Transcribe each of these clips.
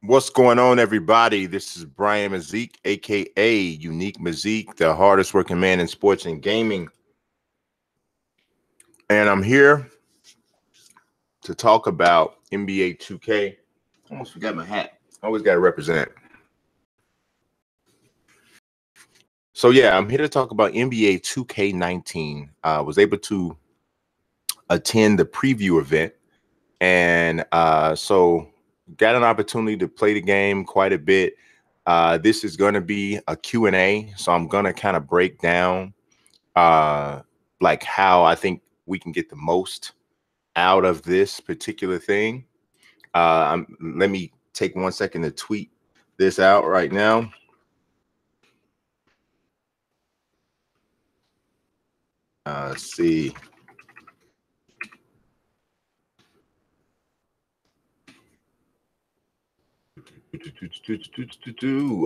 What's going on, everybody? This is Brian Mazik, aka Unique Mazik, the hardest working man in sports and gaming. And I'm here to talk about NBA 2K. Almost forgot my hat. Always got to represent. So yeah, I'm here to talk about NBA 2K19. I was able to attend the preview event, and so got an opportunity to play the game quite a bit. This is going to be a Q&A, so I'm going to kind of break down like how I think we can get the most out of this particular thing. Let me take 1 second to tweet this out right now. Let's see.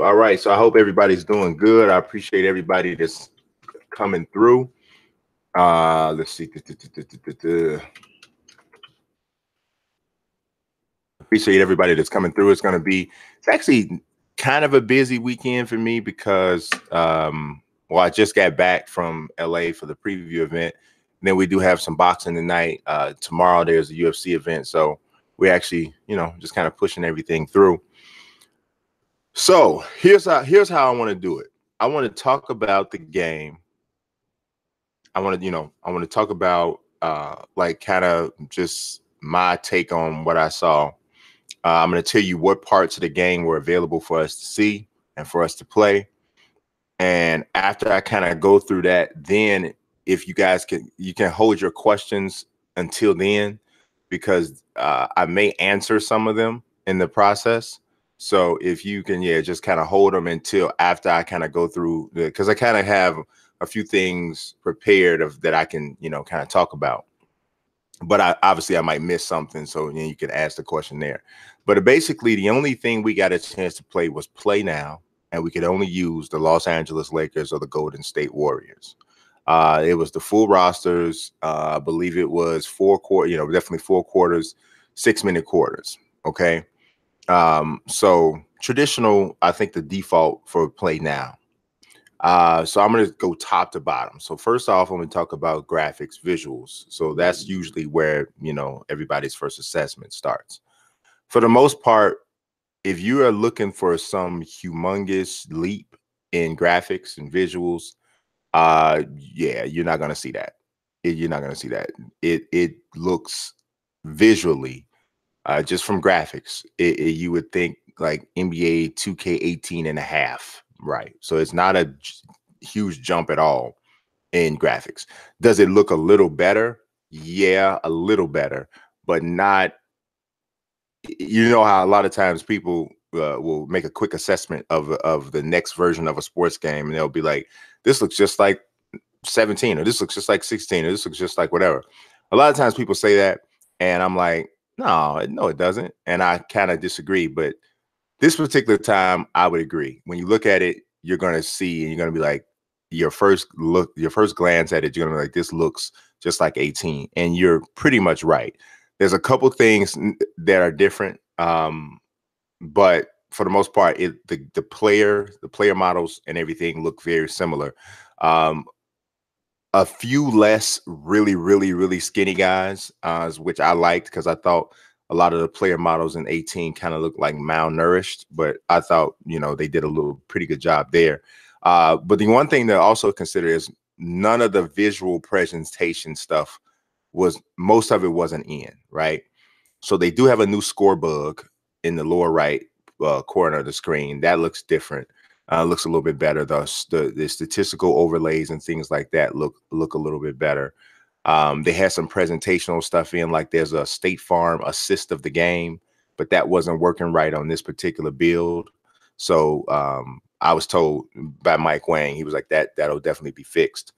All right, so I hope everybody's doing good. I appreciate everybody that's coming through. Let's see. Appreciate everybody that's coming through. It's actually kind of a busy weekend for me because I just got back from LA for the preview event. And then we do have some boxing tonight. Tomorrow there's a UFC event, so we're actually, just kind of pushing everything through. So here's how I want to do it. I want to talk about the game. I want to talk about like kind of just my take on what I saw. I'm going to tell you what parts of the game were available for us to see and for us to play. And after I kind of go through that, then if you guys you can hold your questions until then, because I may answer some of them in the process. So if you can, just kind of hold them until after I kind of go through because I kind of have a few things prepared that I can, kind of talk about. But obviously I might miss something, so you can ask the question there. But basically, the only thing we got a chance to play was play now, and we could only use the Los Angeles Lakers or the Golden State Warriors. It was the full rosters. I believe it was definitely 4 quarters, 6-minute quarters. Okay, so traditional. I think the default for play now. So I'm going to go top to bottom. So first off, I'm going to talk about graphics, visuals. So that's usually where, everybody's first assessment starts. For the most part, if you are looking for some humongous leap in graphics and visuals, you're not going to see that. You're not going to see that. It looks visually, just from graphics, you would think like NBA 2K18 and a half. Right. So it's not a huge jump at all in graphics. Does it look a little better? Yeah, a little better, but not. You know how a lot of times people will make a quick assessment of the next version of a sports game, and they'll be like, this looks just like 17, or this looks just like 16, or this looks just like whatever. A lot of times people say that, and I'm like, no, it doesn't. And I kind of disagree, but this particular time, I would agree. When you look at it, you're going to see, and you're going to be like, your first glance at it, you're going to be like, this looks just like 18. And you're pretty much right. There's a couple things that are different. But for the most part, the player models and everything look very similar. A few less really, really, really skinny guys, which I liked because I thought a lot of the player models in 18 kind of looked like malnourished, but I thought, they did a pretty good job there. But the one thing to also consider is none of the visual presentation stuff most of it wasn't in, right? So they do have a new score bug in the lower right corner of the screen. That looks different. Looks a little bit better. The statistical overlays and things like that look a little bit better. They had some presentational stuff in, like there's a State Farm assist of the game, but that wasn't working right on this particular build. So I was told by Mike Wang, he was like, that'll definitely be fixed.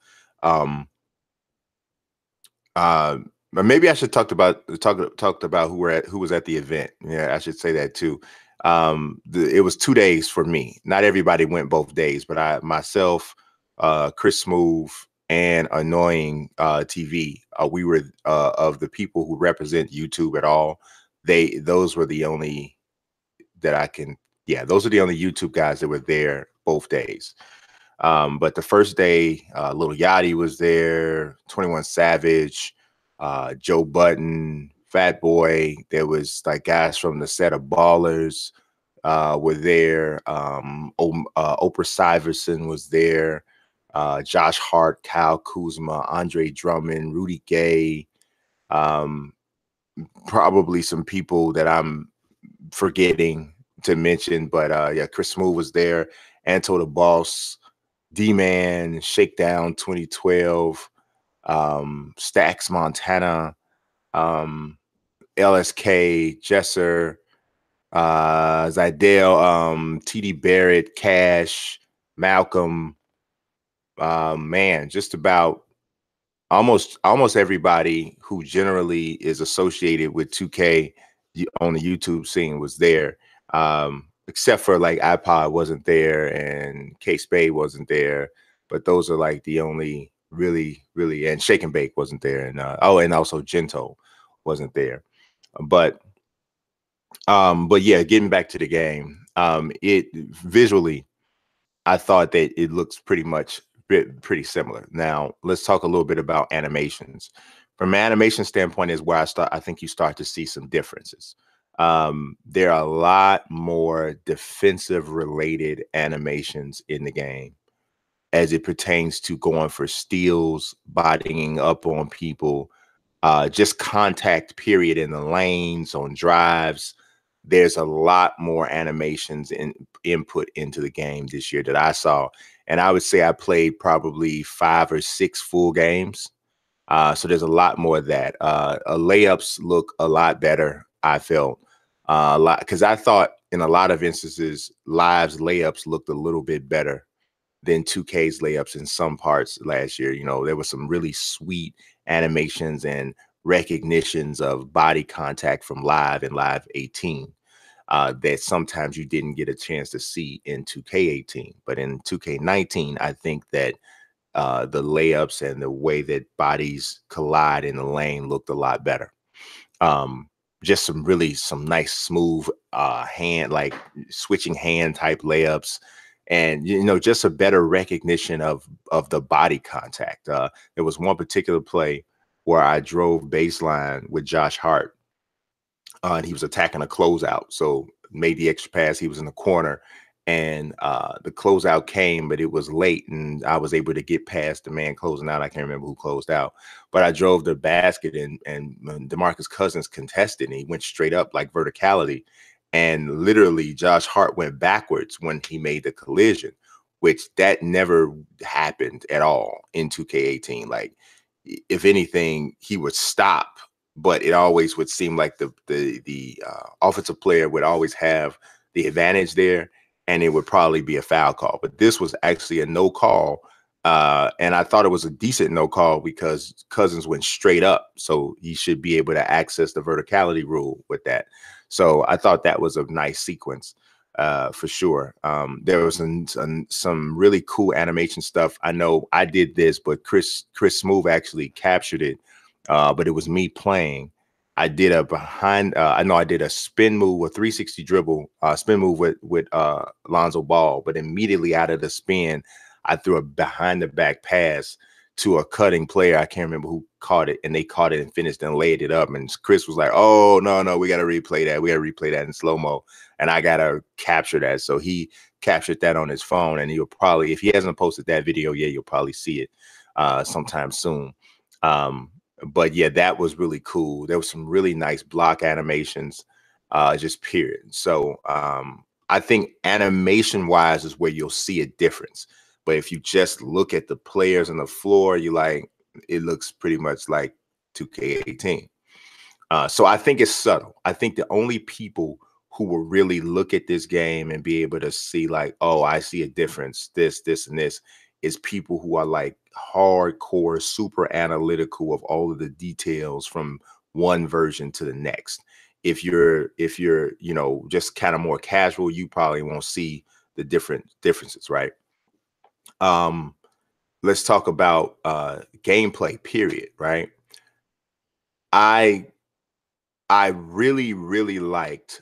Maybe I should talked about who was at the event. Yeah, I should say that too. It was 2 days for me. Not everybody went both days, but myself, Chris Smooth, and Annoying TV, we were of the people who represent YouTube at all. Those were the only that I can. Yeah, those are the only YouTube guys that were there both days. But the first day, Lil Yachty was there, 21 Savage, Joe Budden, Fat Boy. There was like guys from the set of Ballers were there. Oprah Syverson was there. Josh Hart, Kyle Kuzma, Andre Drummond, Rudy Gay. Probably some people that I'm forgetting to mention, but yeah, Chris Smooth was there. Anto the Boss, D-Man, Shakedown 2012, Stax Montana, LSK, Jesser, Zidell, TD Barrett, Cash, Malcolm, man, just about almost everybody who generally is associated with 2K on the YouTube scene was there. Except for like iPod wasn't there and K Spade wasn't there, but those are like the only really, and Shake and Bake wasn't there, and and also Gento wasn't there. But yeah, getting back to the game, it visually, I thought that it looks pretty similar. Now let's talk a little bit about animations. From an animation standpoint is where I think you start to see some differences. There are a lot more defensive related animations in the game as it pertains to going for steals, bodying up on people, just contact period in the lanes, on drives. There's a lot more animations and input into the game this year that I saw. And I would say I played probably 5 or 6 full games. So there's a lot more of that. Layups look a lot better, I felt. A lot, because I thought in a lot of instances, Live's layups looked a little bit better than 2K's layups in some parts last year. You know, there were some really sweet animations and recognitions of body contact from Live and Live 18 that sometimes you didn't get a chance to see in 2K18. But in 2K19, I think that the layups and the way that bodies collide in the lane looked a lot better. Just some nice smooth hand, like switching hand type layups, and just a better recognition of the body contact. There was one particular play where I drove baseline with Josh Hart, and he was attacking a closeout, so made the extra pass. He was in the corner, and the closeout came, but it was late, and I was able to get past the man closing out. I can't remember who closed out, but I drove the basket, and DeMarcus Cousins contested, and he went straight up like verticality, and literally Josh Hart went backwards when he made the collision, which that never happened at all in 2K18. Like, if anything, he would stop, but it always would seem like the offensive player would always have the advantage there, and it would probably be a foul call. But this was actually a no call, and I thought it was a decent no call because Cousins went straight up, so he should be able to access the verticality rule with that. So I thought that was a nice sequence for sure. There was some really cool animation stuff. I know I did this, but Chris Smooth actually captured it, but it was me playing. I did I did a spin move, a 360 dribble, spin move with Lonzo Ball, but immediately out of the spin, I threw a behind the back pass to a cutting player. I can't remember who caught it, and they caught it and finished and laid it up. And Chris was like, "Oh, no, we got to replay that. We got to replay that in slow-mo." And I got to capture that. So he captured that on his phone, and you'll probably, if he hasn't posted that video yet, you'll probably see it sometime soon. But yeah, that was really cool. There was some really nice block animations, just period. So I think animation wise is where you'll see a difference. But if you just look at the players on the floor, it looks pretty much like 2K18. So I think it's subtle. I think the only people who will really look at this game and be able to see like, oh, I see a difference, this, and this, is people who are like hardcore, super analytical of all of the details from one version to the next. If you're, just kind of more casual, you probably won't see the differences, right? Let's talk about gameplay, period, right? I really, really liked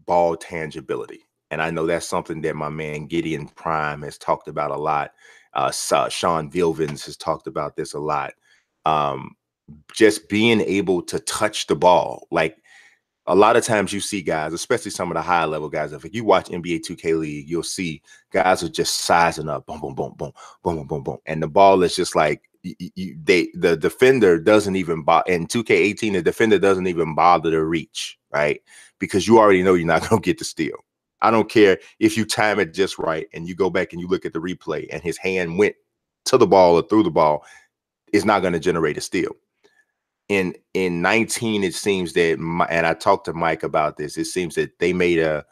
ball tangibility. And I know that's something that my man Gideon Prime has talked about a lot. Sean Vilvins has talked about this a lot. Just being able to touch the ball. Like, a lot of times you see guys, especially some of the high level guys, if you watch NBA 2K League, you'll see guys are just sizing up, boom, boom, boom, boom, boom, boom, boom, boom. And the ball is just like, the defender doesn't even bother. In 2K18, the defender doesn't even bother to reach, right? Because you already know you're not going to get the steal. I don't care if you time it just right and you go back and you look at the replay and his hand went to the ball or through the ball, it's not going to generate a steal. In 19, it seems that, and I talked to Mike about this, it seems that they made a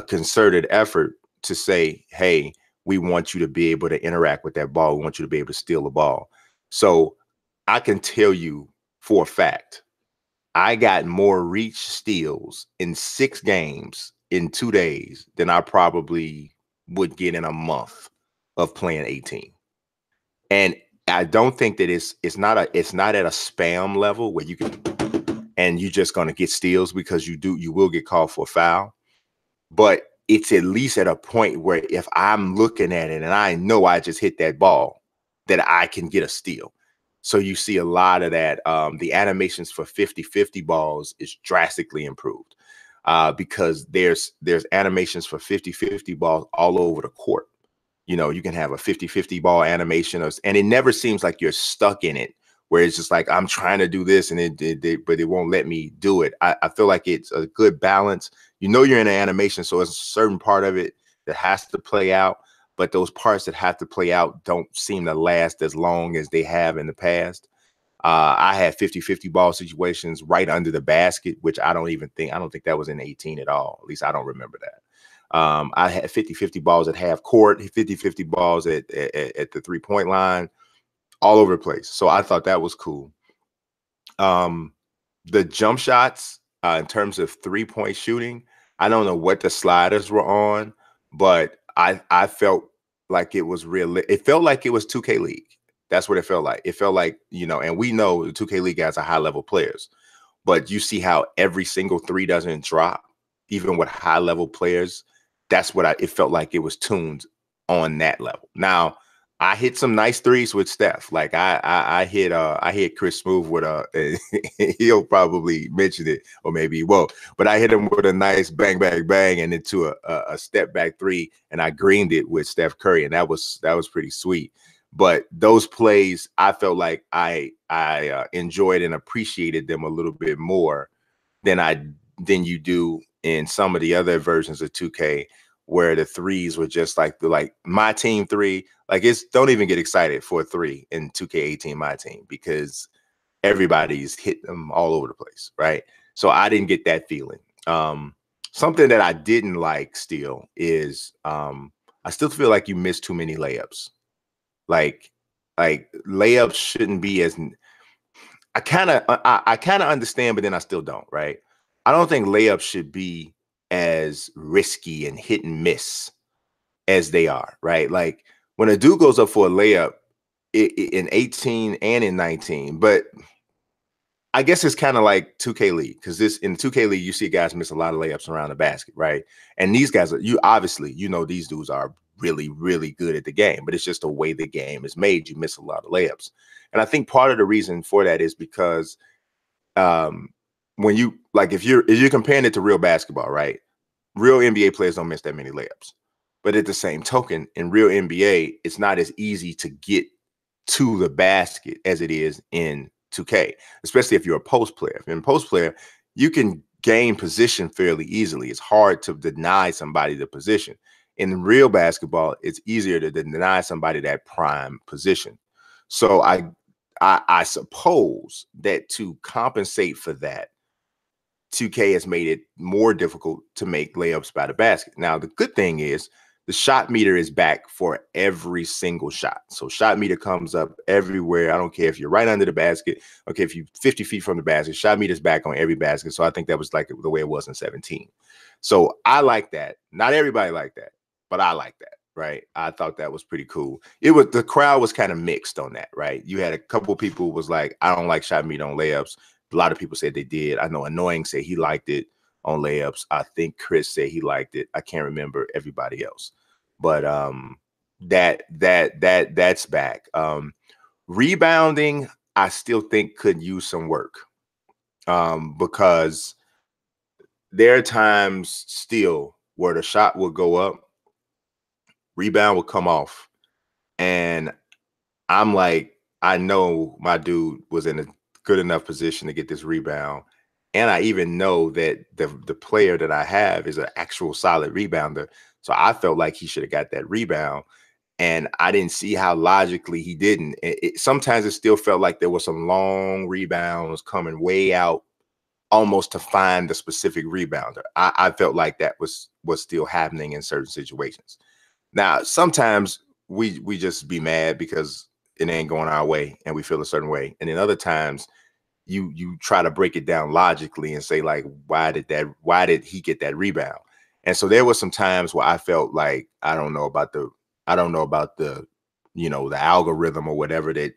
concerted effort to say, hey, we want you to be able to interact with that ball. We want you to be able to steal the ball. So I can tell you for a fact, I got more reach steals in 6 games in 2 days than I probably would get in a month of playing 18. And I don't think that it's not at a spam level where you can, and you're just going to get steals, because you will get called for a foul. But it's at least at a point where if I'm looking at it and I know I just hit that ball, that I can get a steal. So you see a lot of that. The animations for 50-50 balls is drastically improved, because there's animations for 50-50 balls all over the court. You know, you can have a 50-50 ball animation, and it never seems like you're stuck in it, where it's just like, I'm trying to do this and but it won't let me do it. I feel like it's a good balance. You know, you're in an animation, so it's a certain part of it that has to play out, but those parts that have to play out don't seem to last as long as they have in the past. I had 50-50 ball situations right under the basket, which I don't think that was in 18 at all. At least I don't remember that. I had 50-50 balls at half court, 50-50 balls at the 3-point line, all over the place. So I thought that was cool. The jump shots, in terms of 3-point shooting, I don't know what the sliders were on, but I felt like it was real. It felt like it was 2K League. That's what it felt like. It felt like, you know, and we know the 2K League guys are high level players, but you see how every single 3 doesn't drop, even with high level players. That's what it felt like. It was tuned on that level. Now, I hit some nice threes with Steph. Like I hit Chris Smooth with he'll probably mention it, or maybe he won't, but I hit him with a nice bang, bang, bang, and into a step back 3, and I greened it with Steph Curry, and that was pretty sweet. But those plays, I felt like I enjoyed and appreciated them a little bit more than you do in some of the other versions of 2K, where the threes were just like my team 3. Like, don't even get excited for a 3 in 2K18 my team, because everybody's hit them all over the place, right? So I didn't get that feeling. Something that I didn't like still is I still feel like you miss too many layups. Like layups shouldn't be as, I kind of understand, but then I still don't, right? I don't think layups should be as risky and hit and miss as they are, right? Like, when a dude goes up for a layup in 18 and in 19, but I guess it's kind of like 2K League, because in 2K League, you see guys miss a lot of layups around the basket, right? And these guys, these dudes are really, really good at the game, but it's just the way the game is made. You miss a lot of layups. And I think part of the reason for that is because when you, like, if you're comparing it to real basketball, right? Real NBA players don't miss that many layups. But at the same token, in real NBA, it's not as easy to get to the basket as it is in 2K, especially if you're a post player. If you're a post player, you can gain position fairly easily. It's hard to deny somebody the position. In real basketball, it's easier to deny somebody that prime position. So I suppose that to compensate for that, 2K has made it more difficult to make layups by the basket. Now, the good thing is the shot meter is back for every single shot. So shot meter comes up everywhere. I don't care if you're right under the basket. Okay, if you're 50 feet from the basket, shot meter is back on every basket. So I think that was like the way it was in 17. So I like that. Not everybody liked that, but I like that, right? I thought that was pretty cool. The crowd was kind of mixed on that, right? You had a couple of people who was like, I don't like shot meter on layups. A lot of people said they did. I know Annoying said he liked it. on layups. I think Chris said he liked it. I can't remember everybody else, but that's back. Rebounding, I still think could use some work, because there are times still where the shot will go up, rebound will come off, and I'm like, I know my dude was in a good enough position to get this rebound. And I even know that the player that I have is an actual solid rebounder. So I felt like he should have got that rebound. And I didn't see how logically he didn't. Sometimes it still felt like there was some long rebounds coming way out almost to find the specific rebounder. I felt like that was still happening in certain situations. Now, sometimes we just be mad because it ain't going our way and we feel a certain way. And then other times you try to break it down logically and say, like, why did he get that rebound? And so there were some times where I felt like I don't know about the the algorithm or whatever that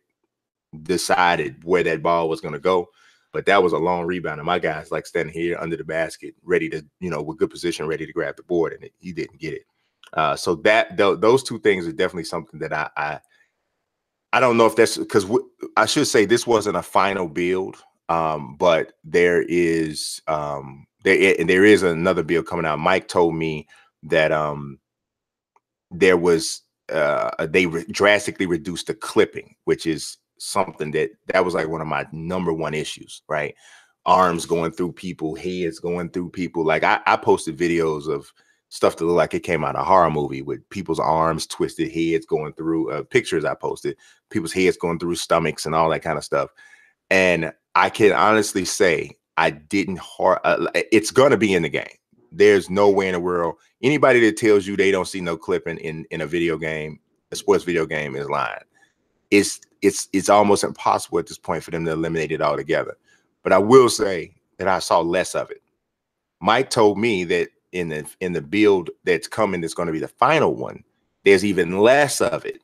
decided where that ball was going to go. But that was a long rebound, and my guy's like standing here under the basket, ready to, with good position, ready to grab the board, and he didn't get it. So those two things are definitely something that I don't know if that's because I should say this wasn't a final build, but there is another build coming out. Mike told me that there was they drastically reduced the clipping, which is something that was like one of my number one issues, right? Arms going through people, heads going through people. Like I posted videos of stuff that looked like it came out of a horror movie with people's arms twisted, heads going through pictures I posted, people's heads going through stomachs and all that kind of stuff. And I can honestly say I didn't it's going to be in the game. There's no way in the world anybody that tells you they don't see no clipping in a video game, a sports video game, is lying. It's almost impossible at this point for them to eliminate it altogether. But I will say that I saw less of it. Mike told me that in the build that's coming, that's going to be the final one, there's even less of it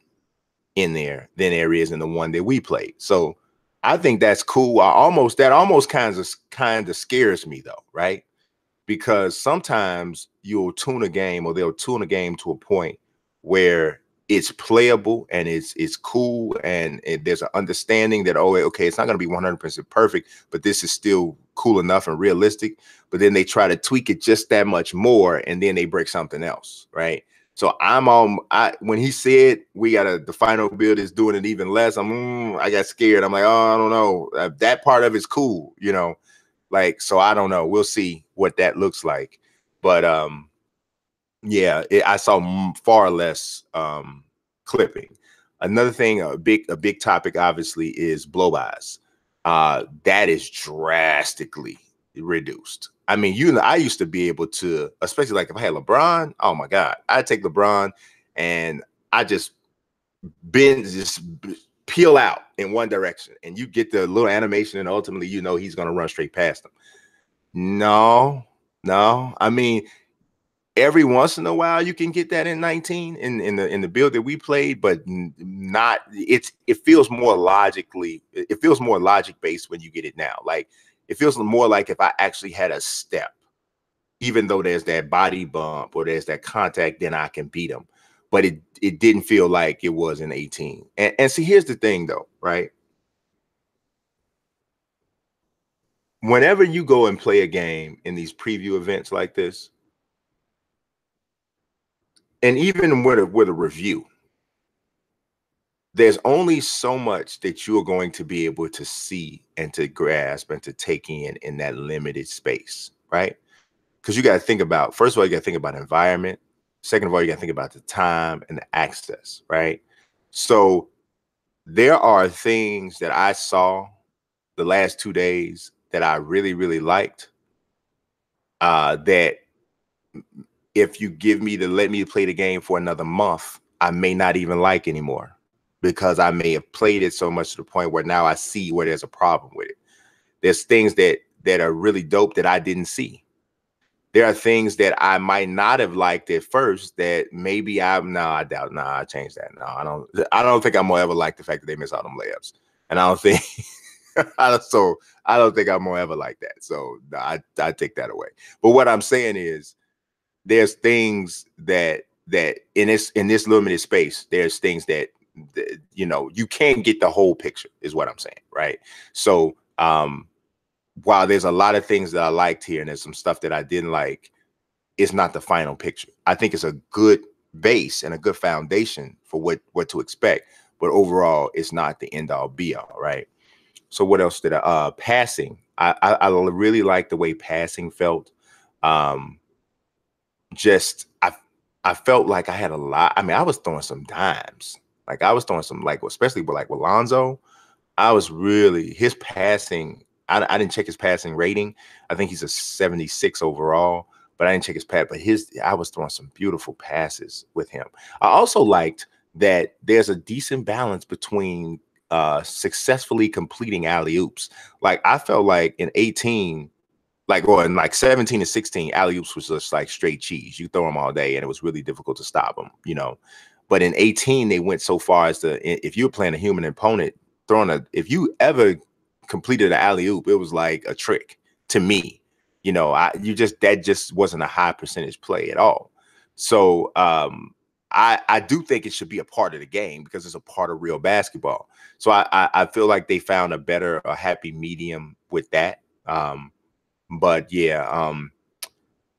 in there than there is in the one that we played. So I think that's cool. That almost kind of scares me though, right? Because sometimes they'll tune a game to a point where it's playable and it's cool and there's an understanding that, oh, okay, it's not going to be 100% perfect, but this is still cool enough and realistic. But then they try to tweak it just that much more, and then they break something else, right? So when he said the final build is doing it even less, I got scared. I'm like, oh, I don't know. That part of it's cool, like, so I don't know. We'll see what that looks like. But yeah, I saw far less clipping. Another thing, a big topic, obviously, is blow-bys. That is drastically reduced. I mean, I used to be able to, especially like if I had LeBron, oh my God, I'd take LeBron and I just peel out in one direction and you get the little animation and ultimately, he's going to run straight past them. No. I mean, every once in a while you can get that in 19 in the build that we played, but not. It feels more logically. It feels more logic based when you get it now. Like it feels more like if I actually had a step, even though there's that body bump or there's that contact, then I can beat him. But it didn't feel like it was in 18. And see, here's the thing though, right? Whenever you go and play a game in these preview events like this, and even with a review, there's only so much that you're going to be able to see and to grasp and to take in that limited space, right? Because you got to think about, first of all, you got to think about environment. Second of all, you got to think about the time and the access, right? So there are things that I saw the last 2 days that I really, really liked, that if you let me play the game for another month, I may not even like anymore because I may have played it so much to the point where now I see where there's a problem with it. There's things that are really dope that I didn't see. There are things that I might not have liked at first that maybe I changed that. No, I don't think I'm gonna ever like the fact that they miss all them layups. And I don't think So I don't think I'm gonna ever like that. So I take that away. But what I'm saying is there's things that in this limited space, there's things that you know, you can't get the whole picture, is what I'm saying, right? So while there's a lot of things that I liked here and there's some stuff that I didn't like, it's not the final picture. I think it's a good base and a good foundation for what to expect, but overall it's not the end all be all, right? So what else did I passing? I really like the way passing felt. Um just I felt like I had a lot. I mean, I was throwing some dimes. Like I was throwing some, like, especially with Lonzo, I was really, his passing. I didn't check his passing rating. I think he's a 76 overall, but I didn't check his pad. But I was throwing some beautiful passes with him. I also liked that there's a decent balance between successfully completing alley oops. Like I felt like in 18, or in like 17 and 16, alley oops was just like straight cheese. You throw them all day, and it was really difficult to stop them, you know. But in 18, they went so far as to, if you were playing a human opponent, if you ever completed an alley oop, it was like a trick to me. You know, that just wasn't a high percentage play at all. So I do think it should be a part of the game because it's a part of real basketball. So I feel like they found a happy medium with that. But yeah,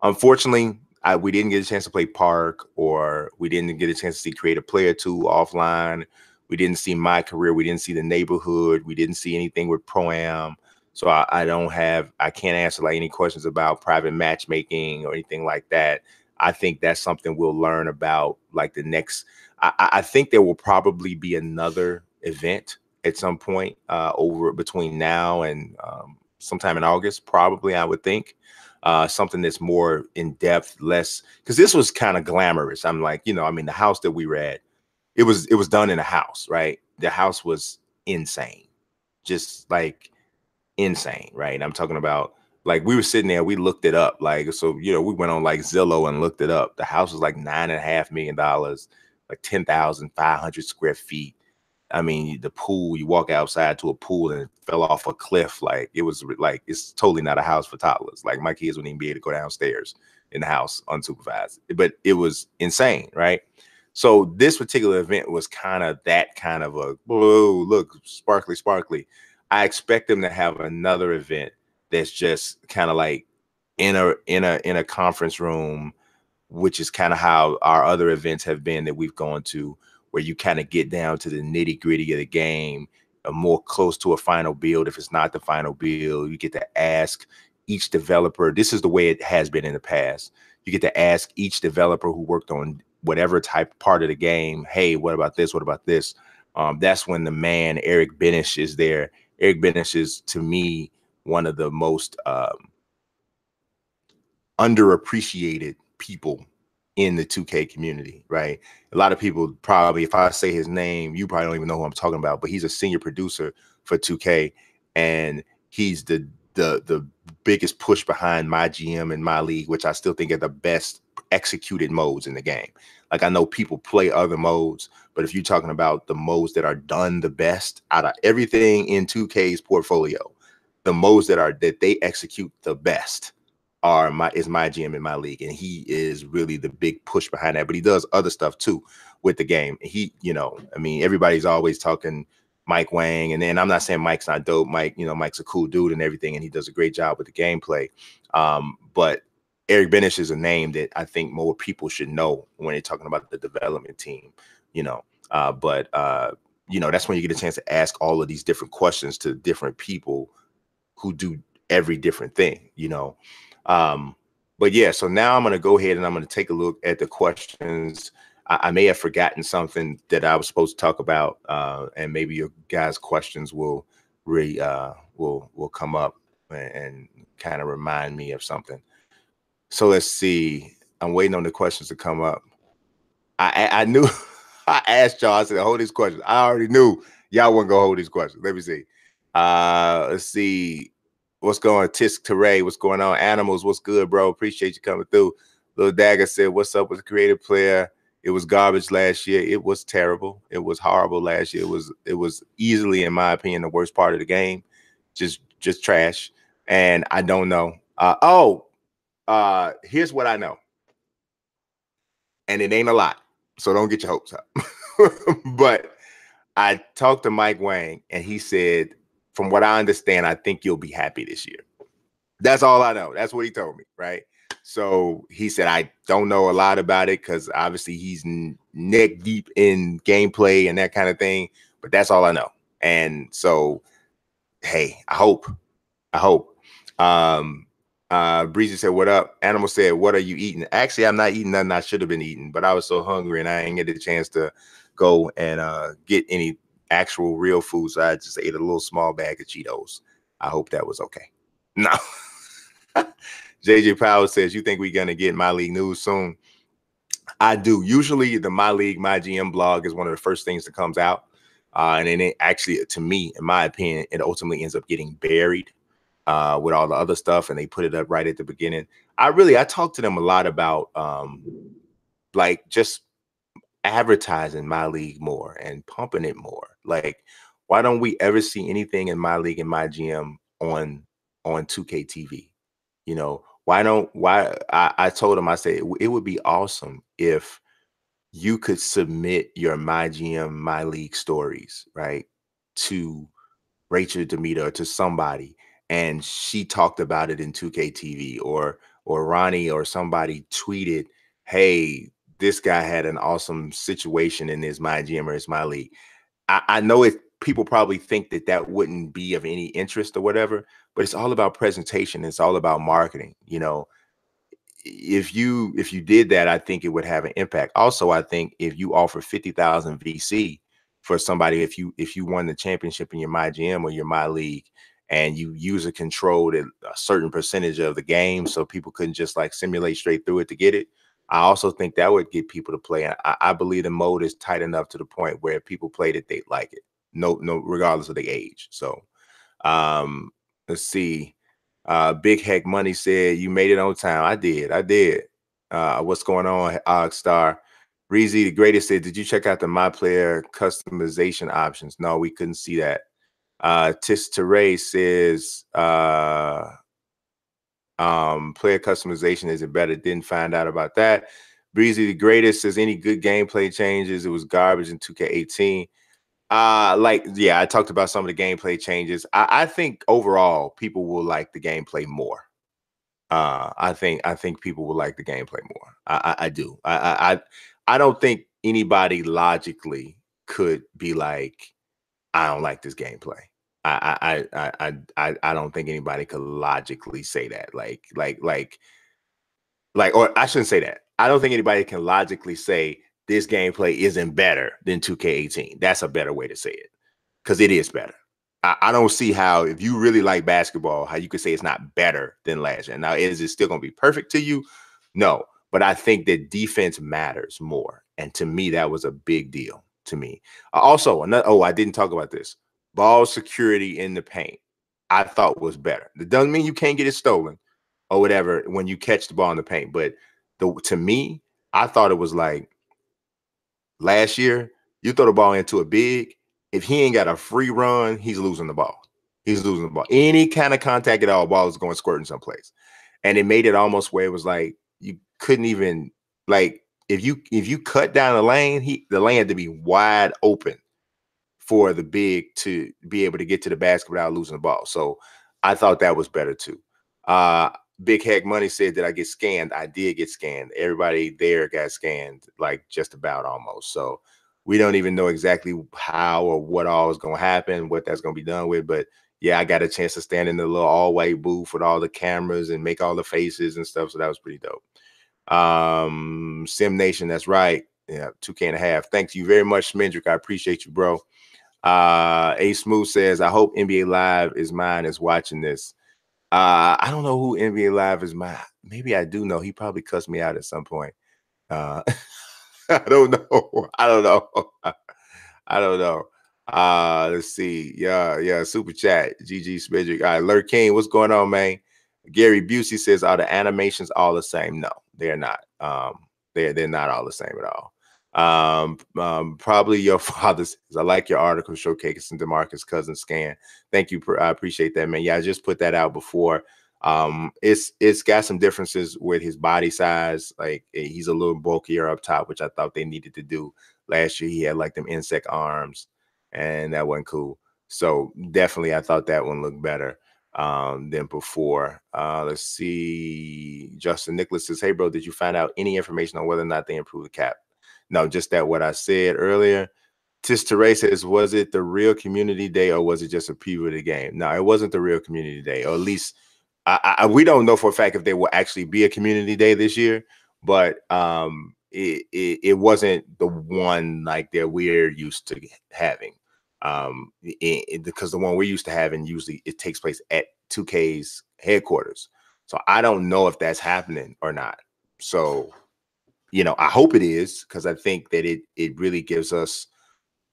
unfortunately, we didn't get a chance to play Park, or we didn't get a chance to see Creative Player 2 offline. We didn't see My Career. We didn't see the Neighborhood. We didn't see anything with Pro-Am. So I can't answer like any questions about private matchmaking or anything like that. I think that's something we'll learn about like the next. I think there will probably be another event at some point over between now and sometime in August, probably, I would think. Something that's more in depth, less, because this was kind of glamorous. I'm like, you know, I mean, the house that we were at, it was done in a house, right? The house was insane, just like insane, right? I'm talking about, like, we were sitting there, we looked it up, like, so, you know, we went on like Zillow and looked it up. The house was like $9.5 million, like 10,500 square feet. I mean, the pool, you walk outside to a pool and it fell off a cliff. Like, it was like, it's totally not a house for toddlers. Like, my kids wouldn't even be able to go downstairs in the house unsupervised, but it was insane, right? So this particular event was kind of that kind of a, whoa, look, sparkly, sparkly. I expect them to have another event that's just kind of like in a conference room, which is kind of how our other events have been that we've gone to, where you kind of get down to the nitty gritty of the game, more close to a final build. If it's not the final build, you get to ask each developer. This is the way it has been in the past. You get to ask each developer who worked on whatever type part of the game, hey, what about this? What about this? That's when the man, Eric Benish, is there. Eric Benish is, to me, one of the most underappreciated people in the 2K community, right? A lot of people probably, if I say his name, you probably don't even know who I'm talking about, but he's a senior producer for 2K, and he's the biggest push behind my GM and my league, which I still think are the best executed modes in the game. Like, I know people play other modes, but if you're talking about the modes that are done the best out of everything in 2K's portfolio, the modes that they execute the best is my GM in my league, and he is really the big push behind that. But he does other stuff too with the game. He, you know, I mean, everybody's always talking Mike Wang, and then I'm not saying Mike's not dope. Mike, you know, Mike's a cool dude and everything, and he does a great job with the gameplay. But Eric Benish is a name that I think more people should know when they're talking about the development team, you know. You know, that's when you get a chance to ask all of these different questions to different people who do every different thing, you know. But yeah, so now I'm going to go ahead and I'm going to take a look at the questions. I may have forgotten something that I was supposed to talk about, and maybe your guys' questions will will come up and kind of remind me of something. So let's see. I'm waiting on the questions to come up. I knew I asked y'all, I said, hold these questions. I already knew y'all wasn't gonna hold these questions. Let me see. Let's see. What's going on? Tisk Teray, what's going on? Animals, what's good, bro? Appreciate you coming through. Little Dagger said, what's up with the creative player? It was garbage last year. It was terrible. It was horrible last year. It was easily, in my opinion, the worst part of the game. just trash. And I don't know. Here's what I know. And it ain't a lot. So don't get your hopes up. But I talked to Mike Wang and he said, from what I understand, I think you'll be happy this year. That's all I know. That's what he told me, right? So he said, I don't know a lot about it because obviously he's neck deep in gameplay and that kind of thing, but that's all I know. And so, hey, I hope. Breezy said, what up? Animal said, what are you eating? Actually, I'm not eating nothing I should have been eating, but I was so hungry and I didn't get a chance to go and get any actual real food. So I just ate a little small bag of Cheetos. I hope that was okay. No. JJ Powell says, you think we're going to get My League news soon? I do. Usually the My League, My GM blog is one of the first things that comes out. And then it actually, to me, in my opinion, it ultimately ends up getting buried with all the other stuff. And they put it up right at the beginning. I talked to them a lot about like just advertising My League more and pumping it more. Like, why don't we ever see anything in My League and My GM on 2K TV? You know, why I told him, I said, it would be awesome if you could submit your My GM, My League stories, right, to Rachel Demita or to somebody, and she talked about it in 2K TV, or Ronnie or somebody tweeted, hey, this guy had an awesome situation in his My GM or his My League. I know people probably think that wouldn't be of any interest or whatever, but it's all about presentation. It's all about marketing. You know, if you did that, I think it would have an impact. Also, I think if you offer 50,000 VC for somebody, if you won the championship in your My GM or your My League, and you user controlled a certain percentage of the game, so people couldn't just like simulate straight through it to get it. I also think that would get people to play. I believe the mode is tight enough to the point where people play that they like it, no, regardless of the age. So, let's see. Big Heck Money said, you made it on time. I did. What's going on, Ogstar? Reezy the Greatest said, did you check out the My Player customization options? No, we couldn't see that. Tis Teray says, player customization isn't better. Didn't find out about that. Breezy the Greatest says, any good gameplay changes? It was garbage in 2K18. Yeah, I talked about some of the gameplay changes. I think overall people will like the gameplay more. I think people will like the gameplay more. I do. I don't think anybody logically could be like, I don't like this gameplay. I don't think anybody could logically say that. Or I shouldn't say that. I don't think anybody can logically say this gameplay isn't better than 2K18. That's a better way to say it, because it is better. I don't see how, if you really like basketball, how you could say it's not better than last year. Now, is it still going to be perfect to you? No, but I think that defense matters more. And to me, that was a big deal to me. Also, I didn't talk about this. Ball security in the paint, I thought was better. It doesn't mean you can't get it stolen or whatever when you catch the ball in the paint. But to me, I thought it was like last year, you throw the ball into a big, if he ain't got a free run, he's losing the ball. He's losing the ball. Any kind of contact at all, ball is going squirting someplace. And it made it almost where it was like you couldn't even, like, if you cut down the lane, the lane had to be wide open for the big to be able to get to the basket without losing the ball. So I thought that was better too. Big Heck Money said, did I get scanned? I did get scanned. Everybody there got scanned, like just about almost. So we don't even know exactly how or what all is going to happen, what that's going to be done with. But yeah, I got a chance to stand in the little all-white booth with all the cameras and make all the faces and stuff. So that was pretty dope. Sim Nation, that's right. Yeah, 2K.5. Thank you very much, Smendrick. I appreciate you, bro. A Smooth says, I hope NBA Live is mine is watching this. I don't know who NBA Live is mine. Maybe I do know. He probably cussed me out at some point. I don't know. I don't know. Let's see. Yeah. Super chat. GG Smedrick. All right, Lurk King, what's going on, man? Gary Busey says, are the animations all the same? No, they're not. They're not all the same at all. Probably your father says, I like your article showcasing DeMarcus Cousins scan. Thank you. I appreciate that, man. Yeah, I just put that out before. It's got some differences with his body size. Like he's a little bulkier up top, which I thought they needed to do. Last year he had like them insect arms, and that wasn't cool. So definitely I thought that one looked better than before. Let's see. Justin Nicholas says, hey bro, did you find out any information on whether or not they improved the cap? No, just that what I said earlier. Tis Teray says, was it the real community day or was it just a preview of the game? No, it wasn't the real community day, or at least we don't know for a fact if there will actually be a community day this year, but it wasn't the one like that we're used to having. Because the one we're used to having, usually it takes place at 2K's headquarters. So I don't know if that's happening or not. So, I hope it is, because I think that it really gives us,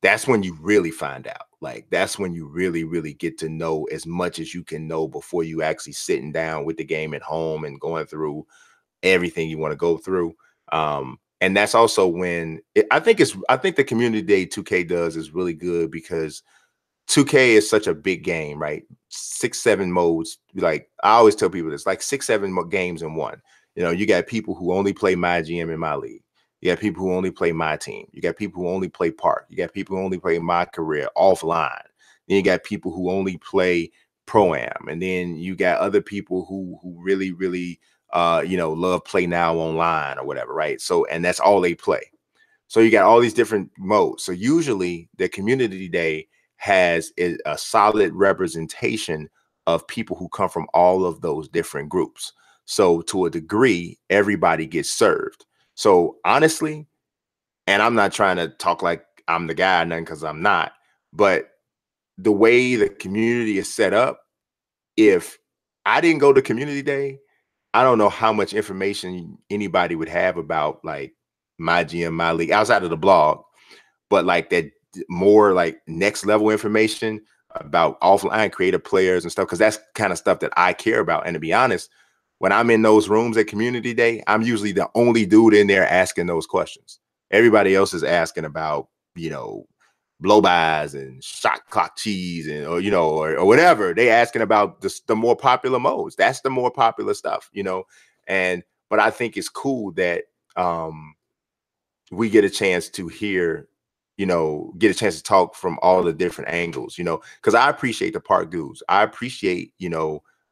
that's when you really find out. Like, that's when you really, really get to know as much as you can know before you actually sitting down with the game at home and going through everything you want to go through. And that's also when I think the community day 2K does is really good, because 2K is such a big game, right? 6-7 modes. Like I always tell people, it's like 6-7 games in one. You got people who only play my GM in my league. You got people who only play my team. You got people who only play park. You got people who only play my career offline. Then you got people who only play pro-am. And then you got other people who really, really love play now online or whatever, right? So, and that's all they play. So you got all these different modes. So usually the community day has a solid representation of people who come from all of those different groups. So to a degree, everybody gets served. So honestly, and I'm not trying to talk like I'm the guy, nothing, because I'm not, but the way the community is set up, if I didn't go to community day, I don't know how much information anybody would have about like my GM, my league, outside of the blog, but like that more like next level information about offline creative players and stuff, because that's kind of stuff that I care about. And to be honest, when I'm in those rooms at community day, I'm usually the only dude in there asking those questions. Everybody else is asking about, blow-bys and shot clock cheese and or whatever. They asking about the more popular modes. That's the more popular stuff, but I think it's cool that we get a chance to hear, get a chance to talk from all the different angles, because I appreciate the park dudes. I appreciate,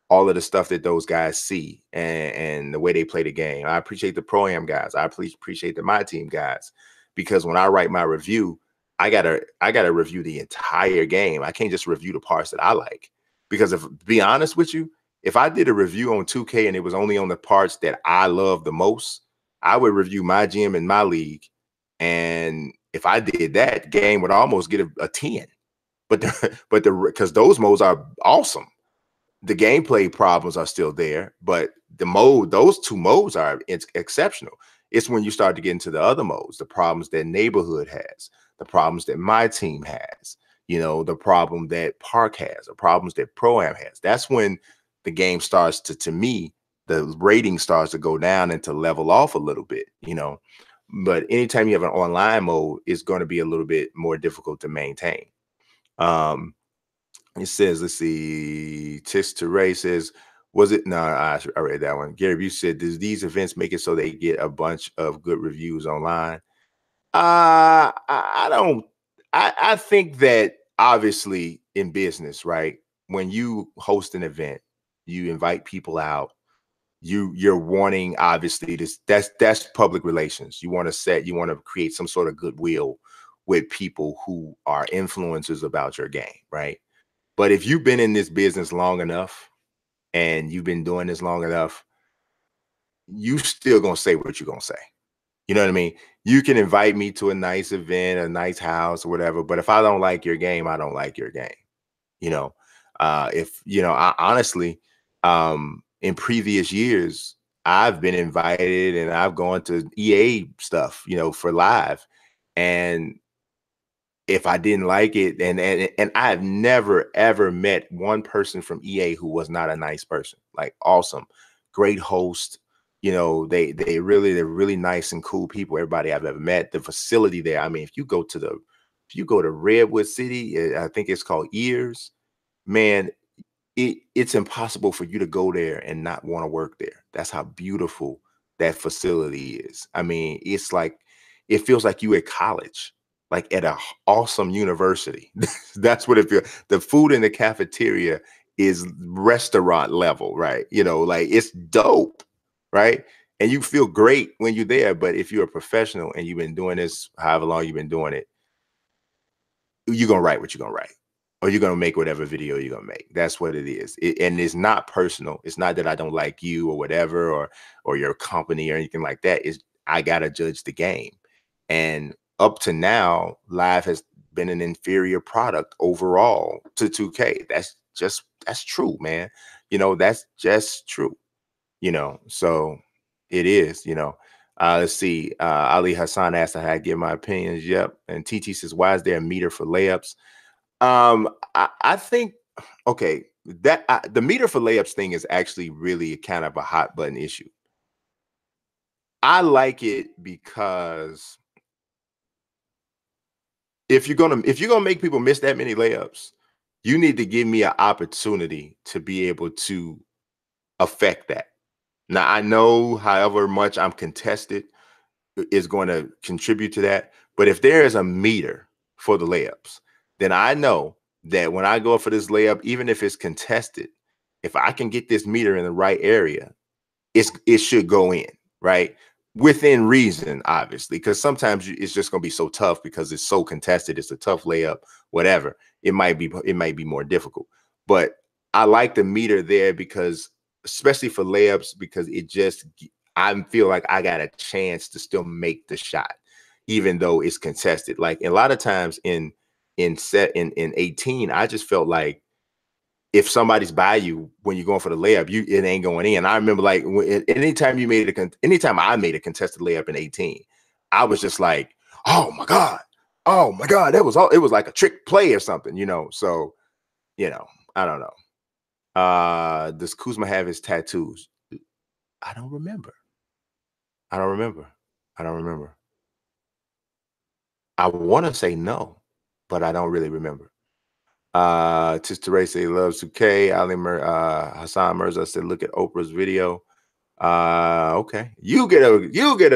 all of the stuff that those guys see and the way they play the game. I appreciate the pro-am guys. I appreciate the my team guys, because when I write my review, I gotta review the entire game. I can't just review the parts that I like, because to be honest with you, if I did a review on 2K and it was only on the parts that I love the most, I would review my GM in my league. And if I did that, the game would almost get a 10. But because those modes are awesome. The gameplay problems are still there, but those two modes are exceptional. It's when you start to get into the other modes, the problems that neighborhood has, the problems that my team has, the problem that park has, the problems that pro-am has. That's when the game starts to me, the rating starts to go down and to level off a little bit, But anytime you have an online mode, it's going to be a little bit more difficult to maintain. It says, let's see, Tis Teray says, was it? No, I read that one. Gary, you said, does these events make it so they get a bunch of good reviews online? I don't. I think that obviously in business, right? When you host an event, you invite people out. You're wanting, obviously, that's public relations. You want to create some sort of goodwill with people who are influencers about your game, right? But if you've been in this business long enough and you've been doing this long enough, you still gonna say what you're gonna say. You know what I mean? You can invite me to a nice event, a nice house, or whatever, but if I don't like your game, I don't like your game. I honestly, in previous years, I've been invited and I've gone to EA stuff, for live. And if I didn't like it, and I've never ever met one person from EA who was not a nice person. Like, awesome, great host, You know, they're really nice and cool people. Everybody I've ever met. The facility there. I mean, if you go to Redwood City, I think it's called Ears, man, it's impossible for you to go there and not want to work there. That's how beautiful that facility is. I mean, it's like it feels like you at college, like at a awesome university. That's what it feels. The food in the cafeteria is restaurant level, right? You know, like it's dope, right? And you feel great when you're there. But if you're a professional and you've been doing this however long you've been doing it, you're gonna write what you're gonna write, or you're gonna make whatever video you're gonna make. That's what it is. And it's not personal. It's not that I don't like you or whatever, or your company or anything like that. Is I gotta judge the game. And up to now, live has been an inferior product overall to 2K. That's true, man. You know, that's just true. You know, so it is, you know. Let's see. Ali Hassan asked how I give my opinions. Yep. And TT says, why is there a meter for layups? I think, okay, that the meter for layups thing is actually really kind of a hot button issue. I like it because if you're gonna make people miss that many layups, you need to give me an opportunity to be able to affect that. Now I know however much I'm contested is going to contribute to that. But if there is a meter for the layups, then I know that when I go up for this layup, even if it's contested, if I can get this meter in the right area, it should go in, right? Within reason, obviously, because sometimes it's just going to be so tough because it's so contested. It's a tough layup, whatever. It might be more difficult. But I like the meter there because, especially for layups, because I feel like I got a chance to still make the shot, even though it's contested. Like a lot of times in 18, I just felt like if somebody's by you when you're going for the layup, it ain't going in. I remember like anytime I made a contested layup in 18, I was just like, oh my god, that was all. It was like a trick play or something, you know. So, you know, I don't know. Does Kuzma have his tattoos? I don't remember. I don't remember. I don't remember. I want to say no, but I don't really remember. Just Teresa loves 2K. Hassan Mirza said, look at Oprah's video. Okay. You get a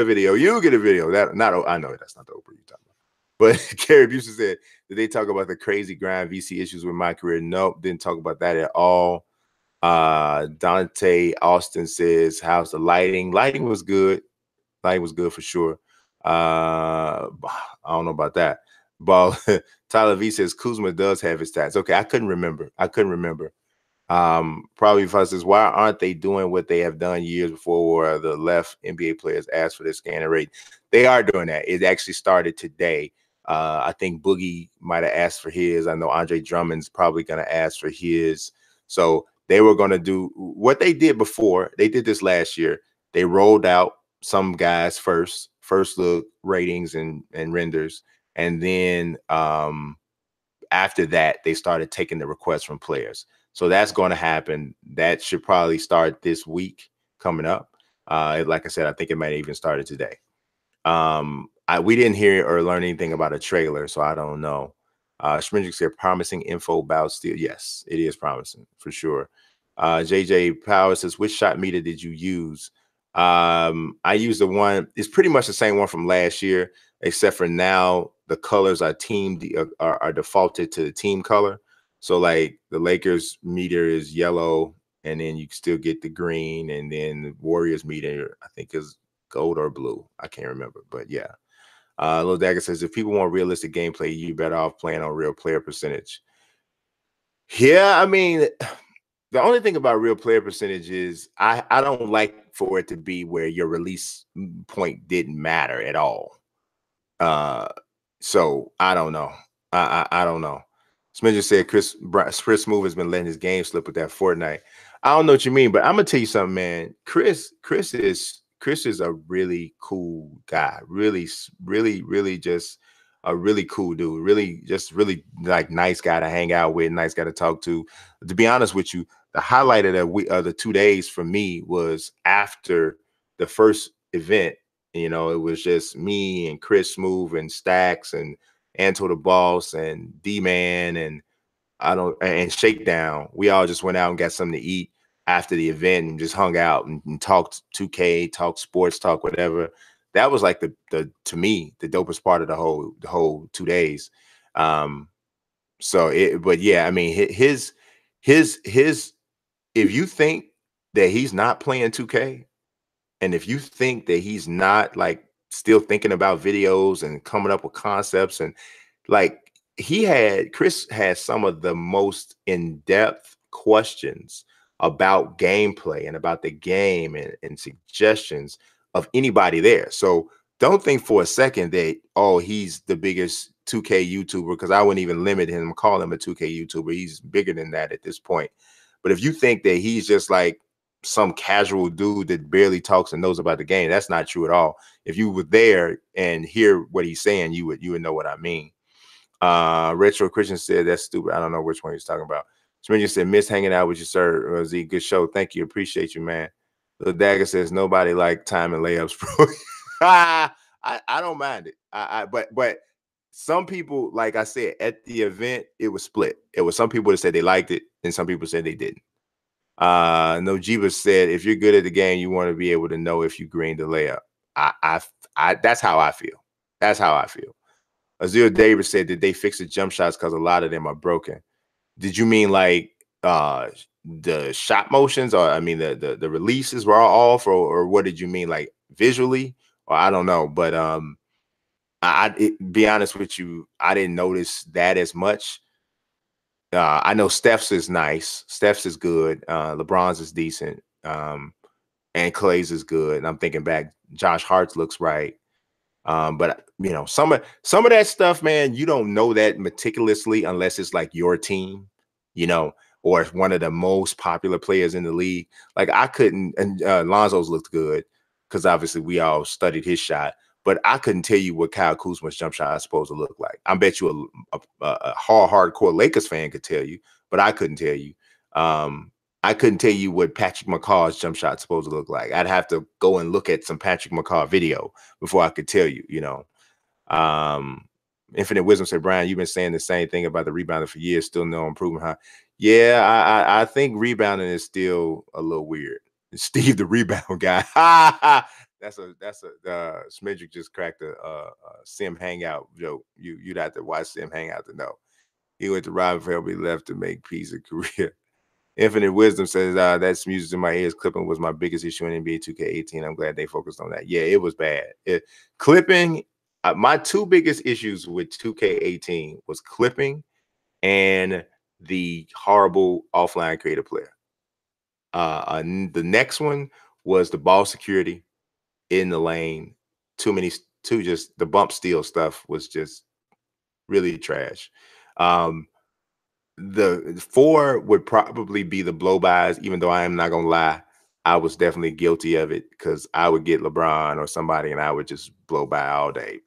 video. You get a video. I know that's not the Oprah you're talking about. But Carrie Busey said, did they talk about the crazy grind VC issues with my career? Nope, didn't talk about that at all. Dante Austin says, how's the lighting? Lighting was good. Lighting was good for sure. I don't know about that. But Tyler V says Kuzma does have his stats. Okay, I couldn't remember. Probably because says, why aren't they doing what they have done years before where the left NBA players ask for their scanner rate? They are doing that. It actually started today. I think Boogie might have asked for his. I know Andre Drummond's probably going to ask for his. So they were going to do what they did before. They did this last year. They rolled out some guys first look ratings and renders. And then after that, they started taking the requests from players. So that's going to happen. That should probably start this week coming up. Like I said, I think it might have even started today. We didn't hear or learn anything about a trailer, so I don't know. Schmendrick said promising info about steel. Yes, it is promising for sure. JJ Power says, which shot meter did you use? I used the one, it's pretty much the same one from last year, except for now the colors are are defaulted to the team color. So like the Lakers meter is yellow, and then you still get the green, and then the Warriors meter, I think, is gold or blue. I can't remember, but yeah. Lil Dagger says, if people want realistic gameplay, you better off playing on real player percentage. Yeah, I mean, the only thing about real player percentage is I don't like for it to be where your release point didn't matter at all. So I don't know. I don't know. Smidger said Chris Smooth has been letting his game slip with that Fortnite. I don't know what you mean, but I'm gonna tell you something, man. Chris is a really cool guy. Really just a really cool dude. Really like nice guy to hang out with, nice guy to talk to. To be honest with you, the highlight of the 2 days for me was after the first event, you know, it was just me and Chris Smooth and Stacks and Anto the Boss and D-Man and Shakedown. We all just went out and got something to eat after the event and just hung out and talked 2K, talked sports, talk whatever. That was like the to me the dopest part of the whole 2 days. But yeah, I mean his if you think that he's not playing 2K, and if you think that he's not like still thinking about videos and coming up with concepts, and like Chris had some of the most in-depth questions about gameplay and about the game and suggestions of anybody there. So don't think for a second that, oh, he's the biggest 2K YouTuber, because I wouldn't even limit him, call him a 2K YouTuber. He's bigger than that at this point. But if you think that he's just like some casual dude that barely talks and knows about the game, that's not true at all. If you were there and hear what he's saying, you would know what I mean. Retro Christian said that's stupid. I don't know which one he's talking about. Smitty said, miss hanging out with you, sir. Z, good show. Thank you. Appreciate you, man. The Dagger says nobody like time and layups, bro. I don't mind it. But some people, like I said, at the event, it was split. It was some people that said they liked it, and some people said they didn't. Nojiba said, if you're good at the game, you want to be able to know if you greened the layup. That's how I feel. That's how I feel. Azir Davis said, did they fix the jump shots because a lot of them are broken? Did you mean like the shot motions, or I mean the releases were all off, or what did you mean, like visually? Or I don't know, but be honest with you, I didn't notice that as much. I know Steph's is nice. Steph's is good. LeBron's is decent. And Clay's is good. And I'm thinking back, Josh Hart's looks right. But you know, some of that stuff, man, you don't know that meticulously unless it's like your team, you know, or it's one of the most popular players in the league. Like I couldn't, and Lonzo's looked good because obviously we all studied his shot, but I couldn't tell you what Kyle Kuzma's jump shot is supposed to look like. I bet you a hardcore Lakers fan could tell you, but I couldn't tell you. I couldn't tell you what Patrick McCaw's jump shot is supposed to look like. I'd have to go and look at some Patrick McCaw video before I could tell you, you know. Infinite Wisdom said, Brian, you've been saying the same thing about the rebounding for years, still no improvement, huh? Yeah, I think rebounding is still a little weird. Steve, the rebound guy. That's a Smidrick just cracked a Sim Hangout joke. You'd have to watch Sim Hangout to know. He went to Robin Felby, left to make peace a career. Infinite Wisdom says, that's music in my ears. Clipping was my biggest issue in NBA 2K18. I'm glad they focused on that. Yeah, it was bad. Clipping, my two biggest issues with 2K18 was clipping and the horrible offline creative player. The next one was the ball security in the lane. Just the bump steal stuff was just really trash. The 4 would probably be the blow-bys, even though I am not gonna lie, I was definitely guilty of it because I would get LeBron or somebody and I would just blow by all day.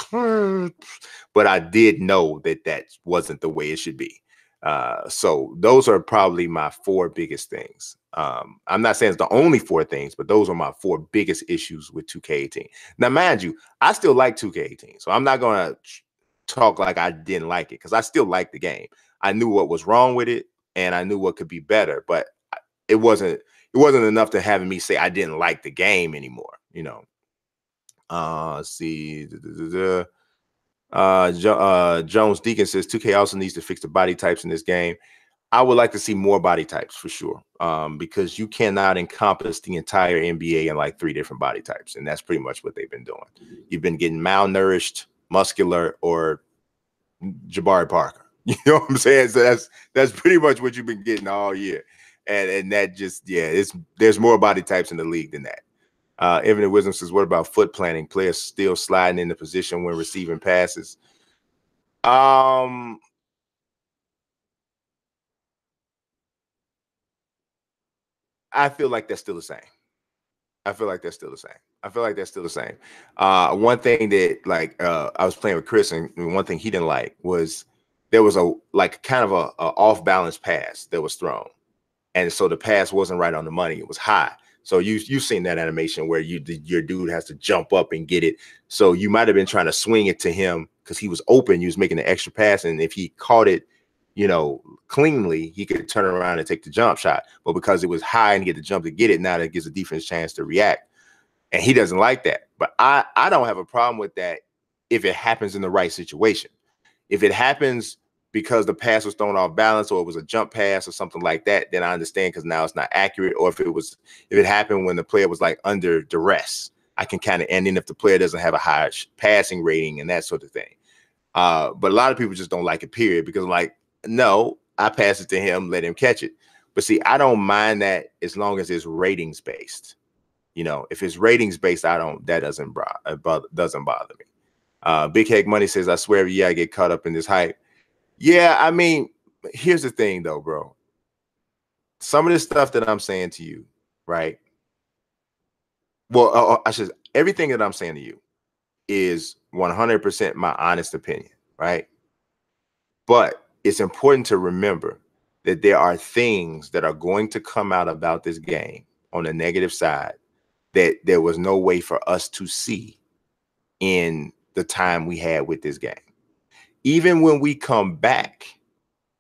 But I did know that wasn't the way it should be. So those are probably my 4 biggest things. I'm not saying it's the only 4 things, but those are my 4 biggest issues with 2K18. Now, mind you, I still like 2K18, so I'm not gonna talk like I didn't like it because I still like the game. I knew what was wrong with it and I knew what could be better, but it wasn't enough to have me say I didn't like the game anymore, you know. Let's see. Jones Deacon says 2K also needs to fix the body types in this game. I would like to see more body types for sure, because you cannot encompass the entire NBA in like 3 different body types, and that's pretty much what they've been doing. You've been getting malnourished, muscular, or Jabari Parker. You know what I'm saying? So that's pretty much what you've been getting all year, and that just, yeah, there's more body types in the league than that. Infinite Wisdom says, what about foot planting? Players still sliding into position when receiving passes. I feel like that's still the same. One thing that, like, I was playing with Chris, and one thing he didn't like was there was a kind of a off balance pass that was thrown, and so the pass wasn't right on the money. It was high. So you've seen that animation where your dude has to jump up and get it. So you might have been trying to swing it to him because he was open. You was making an extra pass, and if he caught it, cleanly, he could turn around and take the jump shot. But because it was high and he had to jump to get it, now that gives the defense a chance to react. And he doesn't like that. But I don't have a problem with that if it happens in the right situation. If it happens because the pass was thrown off balance or it was a jump pass or something like that, then I understand because now it's not accurate. Or if it happened when the player was like under duress, I can kind of, and then if the player doesn't have a high passing rating and that sort of thing. But a lot of people just don't like it, period, because like, no, I pass it to him, let him catch it. But see, I don't mind that as long as it's ratings based. If it's ratings based, that doesn't bother me. Big Heck Money says, I swear every year I get caught up in this hype. Yeah, I mean, here's the thing though, bro. Some of this stuff that I'm saying to you, right? Well, everything that I'm saying to you is 100% my honest opinion, right? But it's important to remember that there are things that are going to come out about this game on the negative side that there was no way for us to see in the time we had with this game. Even when we come back,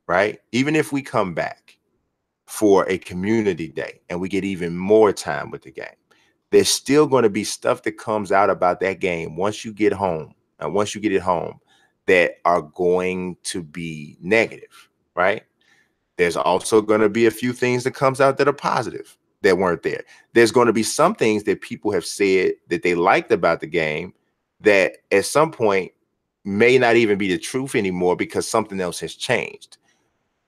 right? Even if we come back for a community day and we get even more time with the game, there's still going to be stuff that comes out about that game once you get home and once you get it home that are going to be negative, right? There's also going to be a few things that comes out that are positive that weren't there. There's going to be some things that people have said that they liked about the game that at some point may not even be the truth anymore because something else has changed.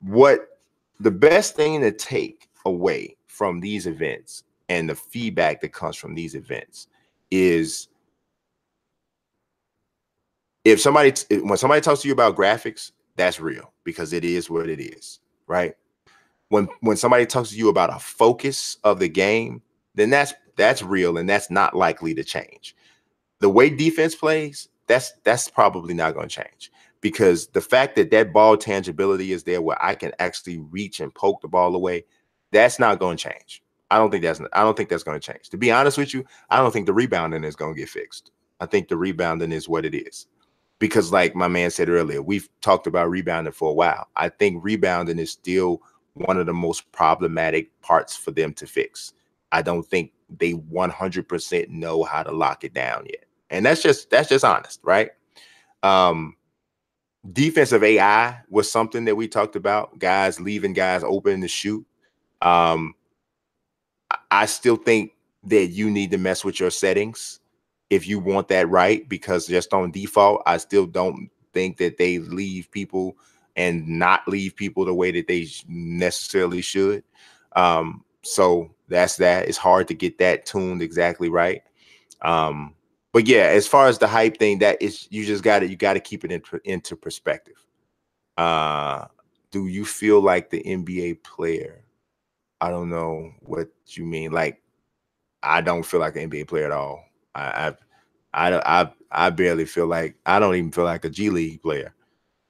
What the best thing to take away from these events and the feedback that comes from these events is when somebody talks to you about graphics, that's real because it is what it is, right? When somebody talks to you about a focus of the game, then that's real and that's not likely to change. The way defense plays, that's probably not going to change because the fact that ball tangibility is there where I can actually reach and poke the ball away, that's not going to change. I don't think that's going to change. To be honest with you, I don't think the rebounding is going to get fixed. I think the rebounding is what it is. Because like my man said earlier, we've talked about rebounding for a while. I think rebounding is still one of the most problematic parts for them to fix. I don't think they 100% know how to lock it down yet. And that's just honest, right? Defensive AI was something that we talked about, guys leaving guys open to shoot. I still think that you need to mess with your settings if you want that right, because just on default, I still don't think that they leave people and not leave people the way that they necessarily should. So that's that. It's hard to get that tuned exactly right. But yeah, as far as the hype thing, that is, you got to keep it into perspective. Do you feel like the NBA player? I don't know what you mean. Like, I don't feel like an NBA player at all. I barely feel like, I don't even feel like a G League player.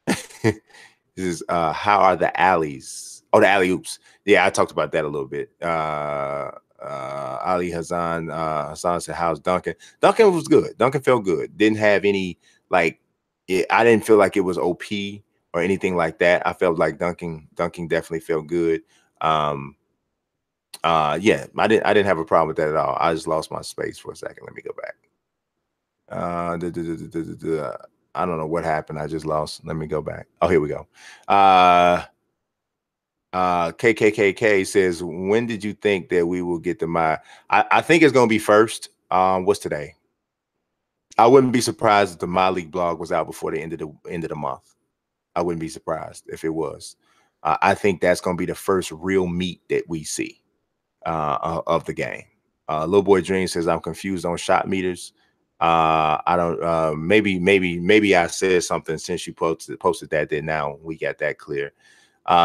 This is how are the alleys? Oh, the alley oops. Yeah, I talked about that a little bit. Ali Hassan said, "How's Duncan?" Duncan was good. Duncan felt good. Didn't have any I didn't feel like it was OP or anything like that. I felt like Duncan definitely felt good. Yeah, I didn't have a problem with that at all. I just lost my space for a second. Let me go back. I don't know what happened. I just lost. Let me go back. Oh, here we go. KKKK says, when did you think that we will get the I think it's going to be first. What's today? I wouldn't be surprised if the My League blog was out before the end of the month. I wouldn't be surprised if it was. I think that's going to be the first real meat that we see of the game. Little Boy Dream says, I'm confused on shot meters. I don't maybe I said something since you posted that now we got that clear.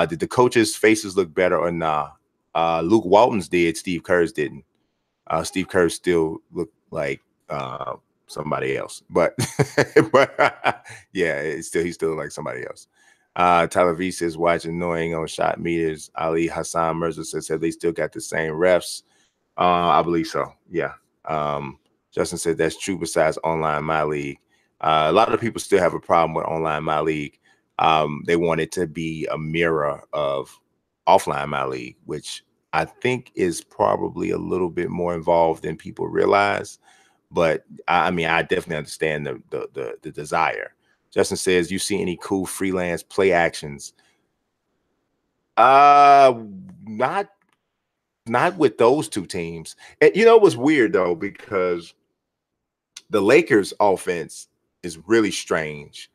Did the coaches' faces look better or nah? Luke Walton's did. Steve Kerr's didn't. Steve Kerr still looked like somebody else, but yeah, he still like somebody else. Tyler V says, watch annoying on shot meters. Ali Hassan Mirza says they still got the same refs. I believe so. Yeah. Um, Justin said that's true. Besides online my league, a lot of people still have a problem with online my league. They want it to be a mirror of offline my league, which I think is probably a little bit more involved than people realize. But I mean, I definitely understand the desire. Justin says, "You see any cool freelance play actions?" Uh, not not with those two teams. And you know, it was weird though because the Lakers offense is really strange.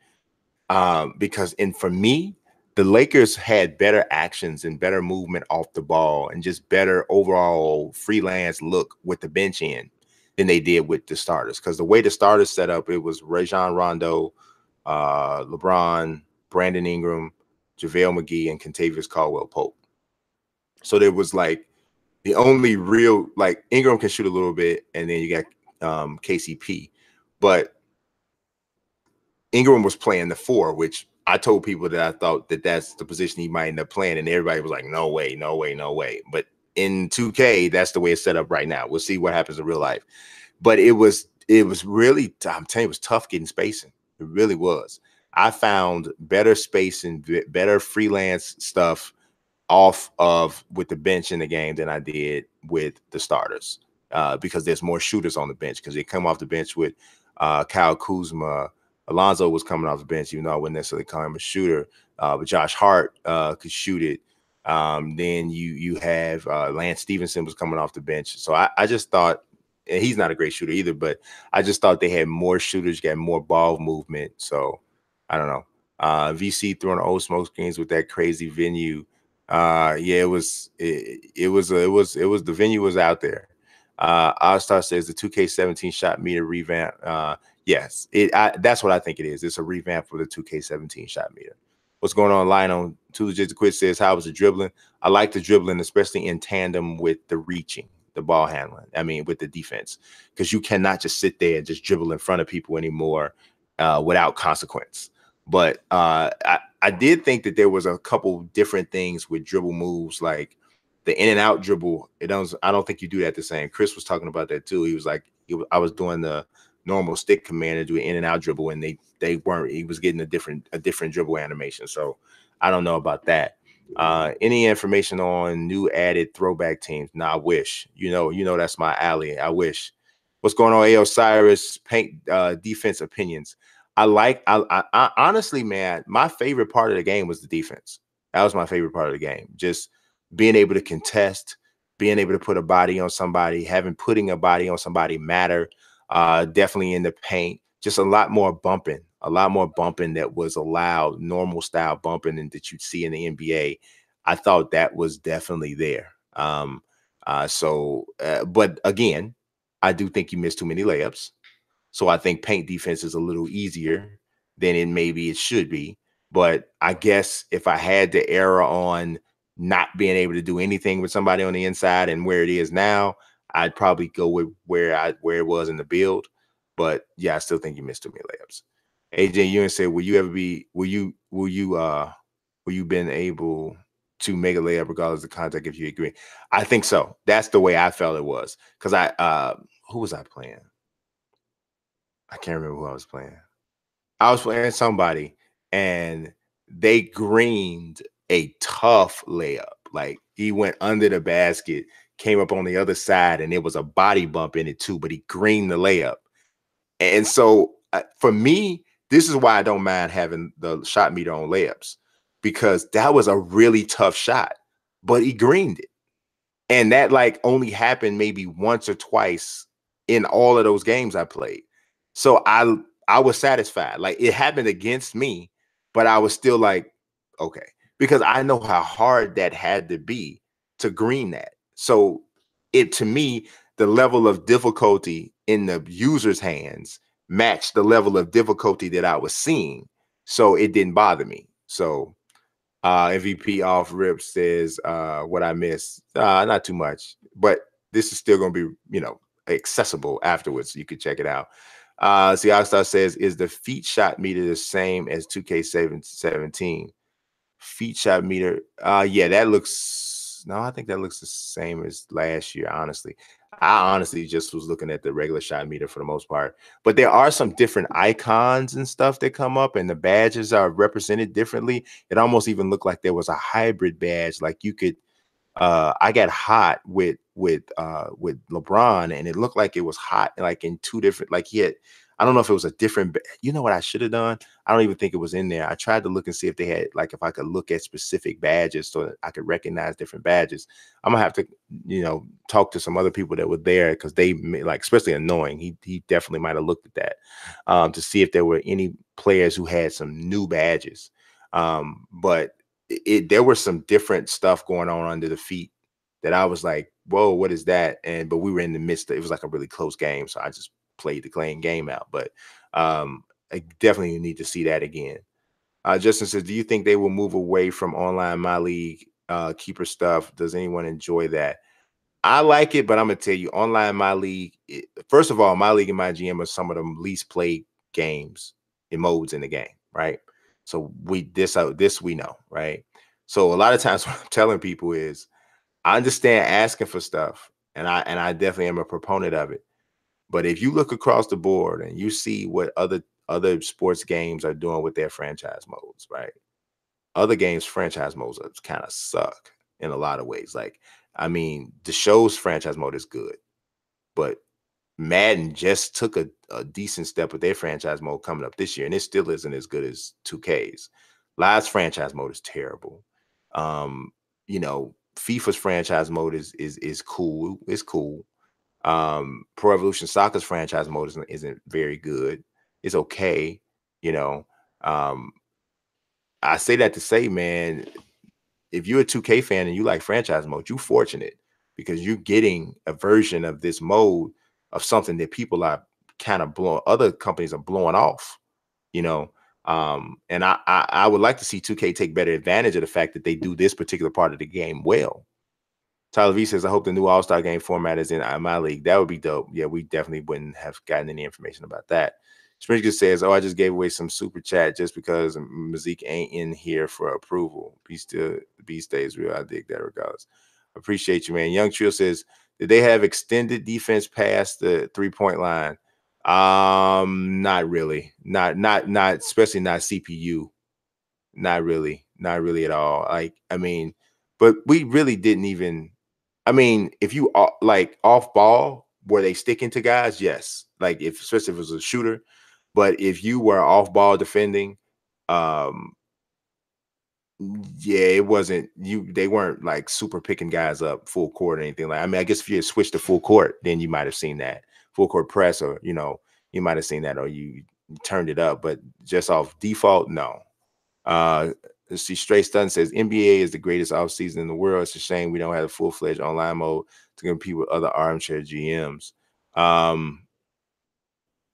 Because and for me, the Lakers had better actions and better movement off the ball and just better overall freelance look with the bench in than they did with the starters. Because the way the starters set up, it was Rajon Rondo, LeBron, Brandon Ingram, JaVale McGee, and Kentavious Caldwell Pope. So there was like the only real, like, Ingram can shoot a little bit, and then you got KCP, but Ingram was playing the 4, which I told people that I thought that that's the position he might end up playing, and everybody was like, "No way, no way, no way." But in 2K, that's the way it's set up right now. We'll see what happens in real life. But it was really, I'm telling you, it was tough getting spacing. It really was. I found better spacing, better freelance stuff off of with the bench in the game than I did with the starters, because there's more shooters on the bench because they come off the bench with Kyle Kuzma. Alonzo was coming off the bench, even though I wouldn't necessarily call him a shooter. But Josh Hart could shoot it. Then you have Lance Stevenson was coming off the bench. So I just thought, and he's not a great shooter either, but I just thought they had more shooters, got more ball movement. So I don't know. VC throwing old smoke screens with that crazy venue. Yeah, it was the venue was out there. All-Star says the 2K17 shot meter revamp. Yes, that's what I think it is. It's a revamp for the 2K17 shot meter. What's going on? Line on 2 Legit to Quit says, how was the dribbling? I like the dribbling, especially in tandem with the reaching, the ball handling. I mean, with the defense, because you cannot just sit there and just dribble in front of people anymore without consequence. But I did think that there was a couple different things with dribble moves, like the in and out dribble. I don't think you do that the same. Chris was talking about that too. He was like, I was doing the normal stick command to do an in and out dribble, and they weren't. He was getting a different dribble animation. So I don't know about that. Any information on new added throwback teams? Nah, I wish. You know that's my alley. I wish. What's going on, A. Osiris? Paint defense opinions. I honestly, man, my favorite part of the game was the defense. That was my favorite part of the game. Just being able to contest, being able to put a body on somebody, putting a body on somebody matter. Definitely in the paint, just a lot more bumping that was allowed, normal style bumping, and that you'd see in the NBA. I thought that was definitely there. But again, I do think you missed too many layups. So I think paint defense is a little easier than it should be. But I guess if I had to err on not being able to do anything with somebody on the inside and where it is now, I'd probably go with where it was in the build. But yeah, I still think you missed too many layups. AJ Ewan said, will you been able to make a layup regardless of contact if you agree? I think so. That's the way I felt it was. Because who was I playing? I can't remember who I was playing. I was playing somebody, and they greened a tough layup. Like, he went under the basket, came up on the other side, and it was a body bump in it too, but he greened the layup. And so for me, this is why I don't mind having the shot meter on layups, because that was a really tough shot, but he greened it. And that like only happened maybe once or twice in all of those games I played. So I was satisfied. Like, it happened against me, but I was still like, okay, because I know how hard that had to be to green that. So to me, the level of difficulty in the user's hands matched the level of difficulty that I was seeing. So it didn't bother me. So MVP off rip says, what I missed, not too much, but this is still going to be, accessible afterwards. So you could check it out. See, Oxstar says, is the feet shot meter the same as 2K17? Feet shot meter. Yeah, that looks no, I think that looks the same as last year, honestly. I honestly just was looking at the regular shot meter for the most part. But there are some different icons and stuff that come up, and the badges are represented differently. It almost even looked like there was a hybrid badge. Like you could I got hot with LeBron, and it looked like it was hot like in two different, like he had, I don't know if it was a different, you know what I should have done? I don't even think it was in there. I tried to look and see if they had, like, if I could look at specific badges so that I could recognize different badges. I'm gonna have to, talk to some other people that were there, because like, especially annoying. He definitely might have looked at that to see if there were any players who had some new badges. But there was some different stuff going on under the feet that I was like, whoa, what is that? But we were in the midst of, it was like a really close game. So I just played the playing game out. But I definitely need to see that again. Justin says, do you think they will move away from online My League keeper stuff? Does anyone enjoy that? I like it, but I'm gonna tell you, online My League, first of all, My League and My GM are some of the least played games and modes in the game, right? So this we know, right? So a lot of times what I'm telling people is, I understand asking for stuff, and I definitely am a proponent of it. But if you look across the board and you see what other sports games are doing with their franchise modes, right? Other games franchise modes kind of suck in a lot of ways. Like, I mean, the show's franchise mode is good, but Madden just took a decent step with their franchise mode coming up this year, and it still isn't as good as 2K's. Live's franchise mode is terrible. FIFA's franchise mode is cool. It's cool. Pro Evolution Soccer's franchise mode isn't very good. It's okay, you know. I say that to say, man, if you're a 2K fan and you like franchise mode, you're fortunate, because you're getting a version of this mode of something that people are kind of other companies are blowing off, you know. And I would like to see 2K take better advantage of the fact that they do this particular part of the game well. Tyler V says, I hope the new All-Star game format is in my league. That would be dope. Yeah, we definitely wouldn't have gotten any information about that. Springer says, oh, I just gave away some super chat just because Mazik ain't in here for approval. B stays real. I dig that regardless. Appreciate you, man. Young Trio says, did they have extended defense past the 3-point line? Not really. Not especially not CPU. Not really at all. Like, I mean, but we really didn't even, I mean, if you like off ball, were they sticking to guys? Yes. Like, especially if it was a shooter. But if you were off ball defending, yeah, it wasn't they weren't like super picking guys up full court or anything. Like, I mean, I guess if you had switched to full court, then you might have seen that full court press, or you might have seen that, or you turned it up. But just off default, no. Let's see, Straight Stun says NBA is the greatest offseason in the world. It's a shame we don't have a full-fledged online mode to compete with other armchair GMs.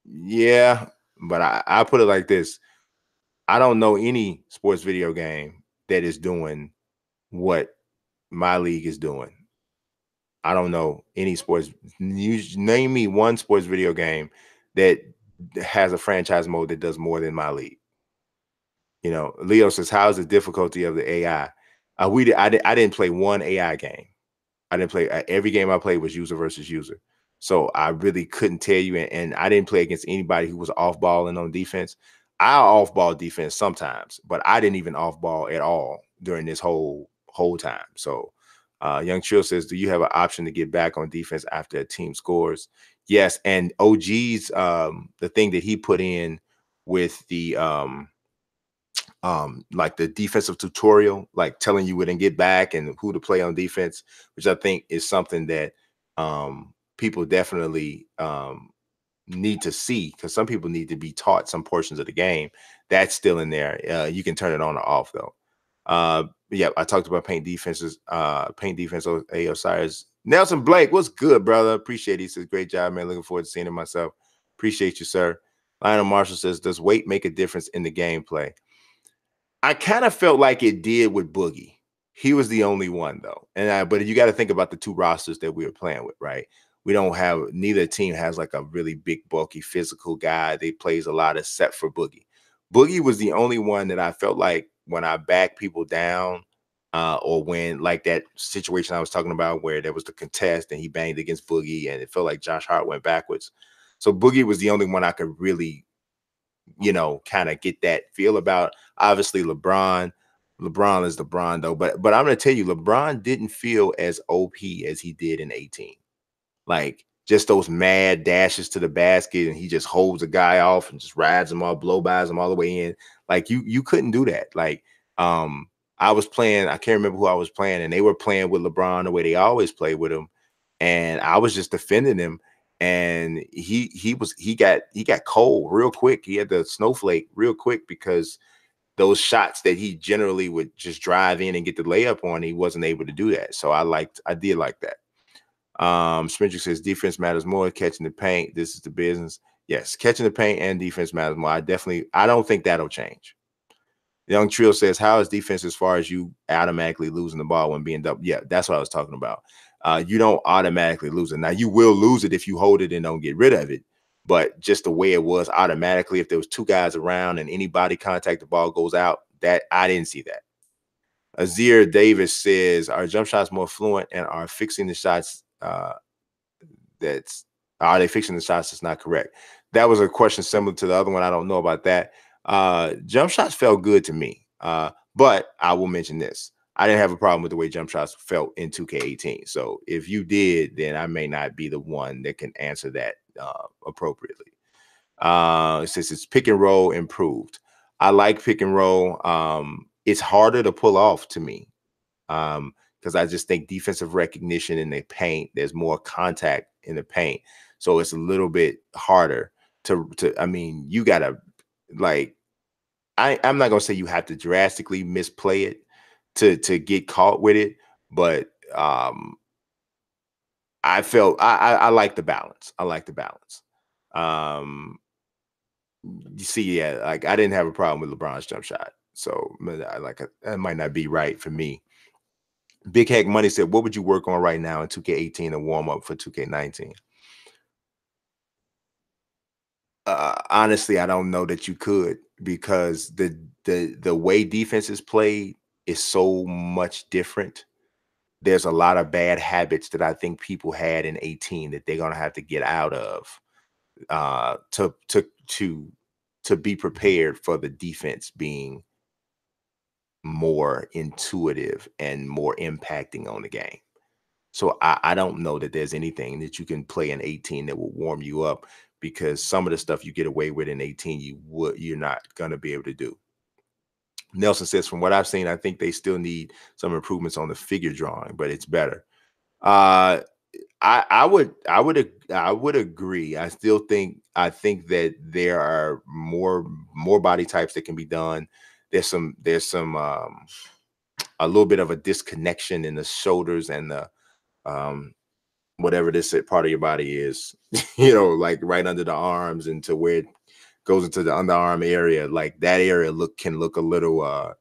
Yeah, but I put it like this. I don't know any sports video game that is doing what my league is doing. I don't know any sports. You name me one sports video game that has a franchise mode that does more than my league. Leo says, how's the difficulty of the AI? I didn't play one AI game. I didn't play every game I played was user versus user. So I really couldn't tell you. And I didn't play against anybody who was off balling on defense. I off ball defense sometimes, but I didn't even off ball at all during this whole time. So Young Chill says, do you have an option to get back on defense after a team scores? Yes. And OG's the thing that he put in with the like the defensive tutorial, like telling you when to get back and who to play on defense, which I think is something that people definitely need to see, because some people need to be taught some portions of the game. That's still in there. You can turn it on or off though. Yeah, I talked about paint defenses. Paint defense. Hey, Osiris Nelson Blake, what's good, brother? Appreciate it. He says, great job, man. Looking forward to seeing it myself. Appreciate you, sir. Lionel Marshall says, does weight make a difference in the gameplay? I kind of felt like it did with Boogie. He was the only one though. But you got to think about the two rosters that we were playing with, right? Neither team has like a really big, bulky, physical guy. They plays a lot except for Boogie. Boogie was the only one that I felt like when I backed people down, or when like that situation I was talking about where there was the contest and he banged against Boogie and it felt like Josh Hart went backwards. So Boogie was the only one I could really, kind of get that feel about. Obviously, LeBron is LeBron though, but I'm gonna tell you, LeBron didn't feel as OP as he did in 18. Like just those mad dashes to the basket, and he just holds a guy off and just rides him all, blow bys him all the way in. Like you couldn't do that. Like I was playing, I can't remember who I was playing, and they were playing with LeBron the way they always play with him, and I was just defending him, and he got cold real quick. He had the snowflake real quick because those shots that he generally would just drive in and get the layup on, he wasn't able to do that. So I did like that. Spencer says defense matters more. Catching the paint, this is the business. Yes, catching the paint and defense matters more. I don't think that'll change. Young Trill says, how is defense as far as you automatically losing the ball when being double? Yeah, that's what I was talking about. You don't automatically lose it. Now, you will lose it if you hold it and don't get rid of it. But just the way it was automatically, if there was two guys around and any body contact, the ball goes out, that I didn't see that. Azir Davis says, are jump shots more fluent and are fixing the shots are they fixing the shots that's not correct? That was a question similar to the other one. I don't know about that. Jump shots felt good to me. But I will mention this. I didn't have a problem with the way jump shots felt in 2K18. So if you did, then I may not be the one that can answer that appropriately. It says it's pick and roll improved. I like pick and roll. It's harder to pull off to me. Because I just think defensive recognition in the paint, there's more contact in the paint. So it's a little bit harder I mean, you gotta like, I'm not gonna say you have to drastically misplay it to get caught with it, but I felt I like the balance. I like the balance. You see, yeah, like I didn't have a problem with LeBron's jump shot. So that might not be right for me. Big Hack Money said, what would you work on right now in 2K18 to warm up for 2K19? Honestly, I don't know that you could, because the way defense is played is so much different. There's a lot of bad habits that I think people had in 18 that they're gonna have to get out of to be prepared for the defense being more intuitive and more impacting on the game. So I don't know that there's anything that you can play in 18 that will warm you up, because some of the stuff you get away with in 18, you're not gonna be able to do. Nelson says, from what I've seen, I think they still need some improvements on the figure drawing, but it's better. I would agree. I think that there are more body types that can be done. There's some a little bit of a disconnection in the shoulders and the whatever this part of your body is, like right under the arms and to where it goes into the underarm area. Like that area can look a little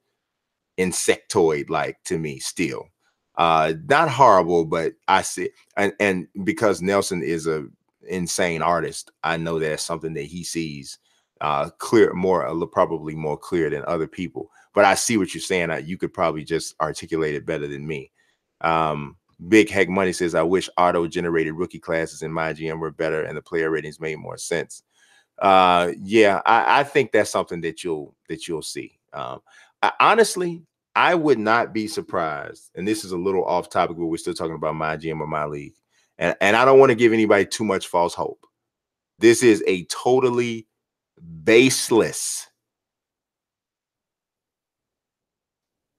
insectoid like to me still. Not horrible, but I see, and because Nelson is a insane artist, I know that's something that he sees probably more clear than other people. But I see what you're saying. You could probably just articulate it better than me. Big Heck Money says, I wish auto-generated rookie classes in my GM were better and the player ratings made more sense. Yeah, I think that's something that you'll see. Honestly, I would not be surprised, and this is a little off topic, but we're still talking about my GM or my league, and I don't want to give anybody too much false hope. This is a totally baseless,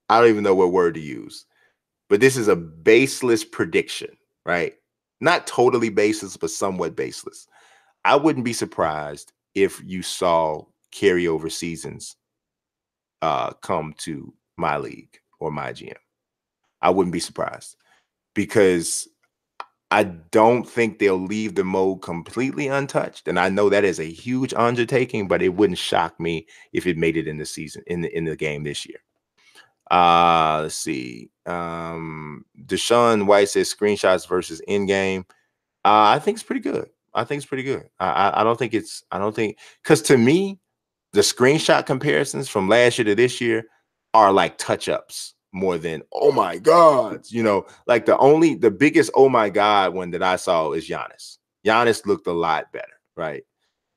I don't even know what word to use, but this is a baseless prediction, right? Not totally baseless, but somewhat baseless. I wouldn't be surprised if you saw carryover seasons come to my league or my GM. I wouldn't be surprised, because I don't think they'll leave the mode completely untouched. And I know that is a huge undertaking, but it wouldn't shock me if it made it in the season, in the game this year. Let's see. Deshaun White says screenshots versus in game. I think it's pretty good. I think it's pretty good. I don't think because to me, the screenshot comparisons from last year to this year are like touch ups. more than oh my god. You know, like the biggest oh my god one that I saw is Giannis. Giannis looked a lot better, right?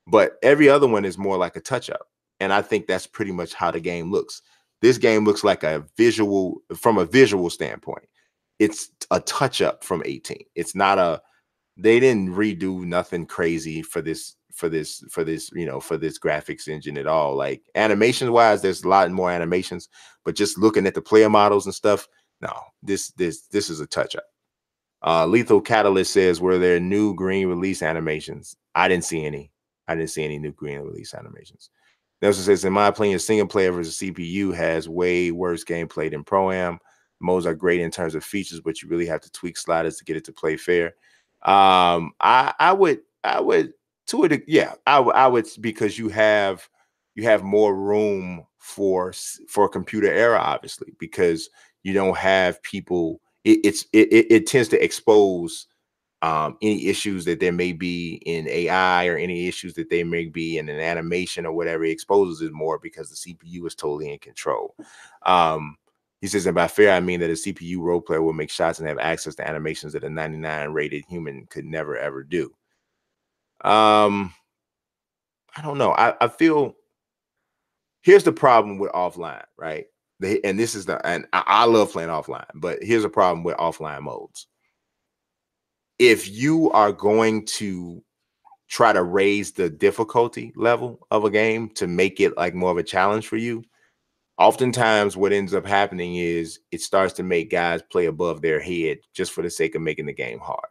But every other one is more like a touch up. And I think that's pretty much how the game looks. This game looks like from a visual standpoint. It's a touch up from 18. It's not they didn't redo nothing crazy for this for this graphics engine at all. Like animation wise, there's a lot more animations, but just looking at the player models and stuff, no, this is a touch up. Lethal Catalyst says, were there new green release animations? I didn't see any. I didn't see any new green release animations. Nelson says, in my opinion, single player versus CPU has way worse gameplay than Pro-Am. Modes are great in terms of features, but you really have to tweak sliders to get it to play fair. I would to it, yeah, I would, because you have more room for computer error, obviously, because you don't have people. It tends to expose any issues that there may be in AI or any issues that they may be in an animation or whatever. It exposes it more because the CPU is totally in control. He says, and by fair, I mean that a CPU role player will make shots and have access to animations that a 99 rated human could never, ever do. I don't know. I feel here's the problem with offline, right? And this is and I love playing offline, but here's a problem with offline modes. If you are going to try to raise the difficulty level of a game to make it like more of a challenge for you, oftentimes what ends up happening is it starts to make guys play above their head just for the sake of making the game hard.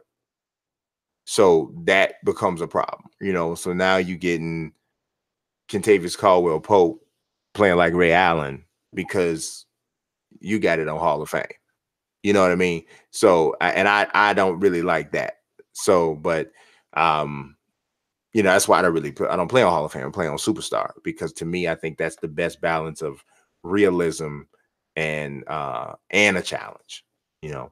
So that becomes a problem, you know. So now you getting Kentavious Caldwell Pope playing like Ray Allen because you got it on Hall of Fame. You know what I mean? So, I don't really like that. So, but, you know, that's why I don't play on Hall of Fame. I play on Superstar, because to me, I think that's the best balance of realism and a challenge, you know.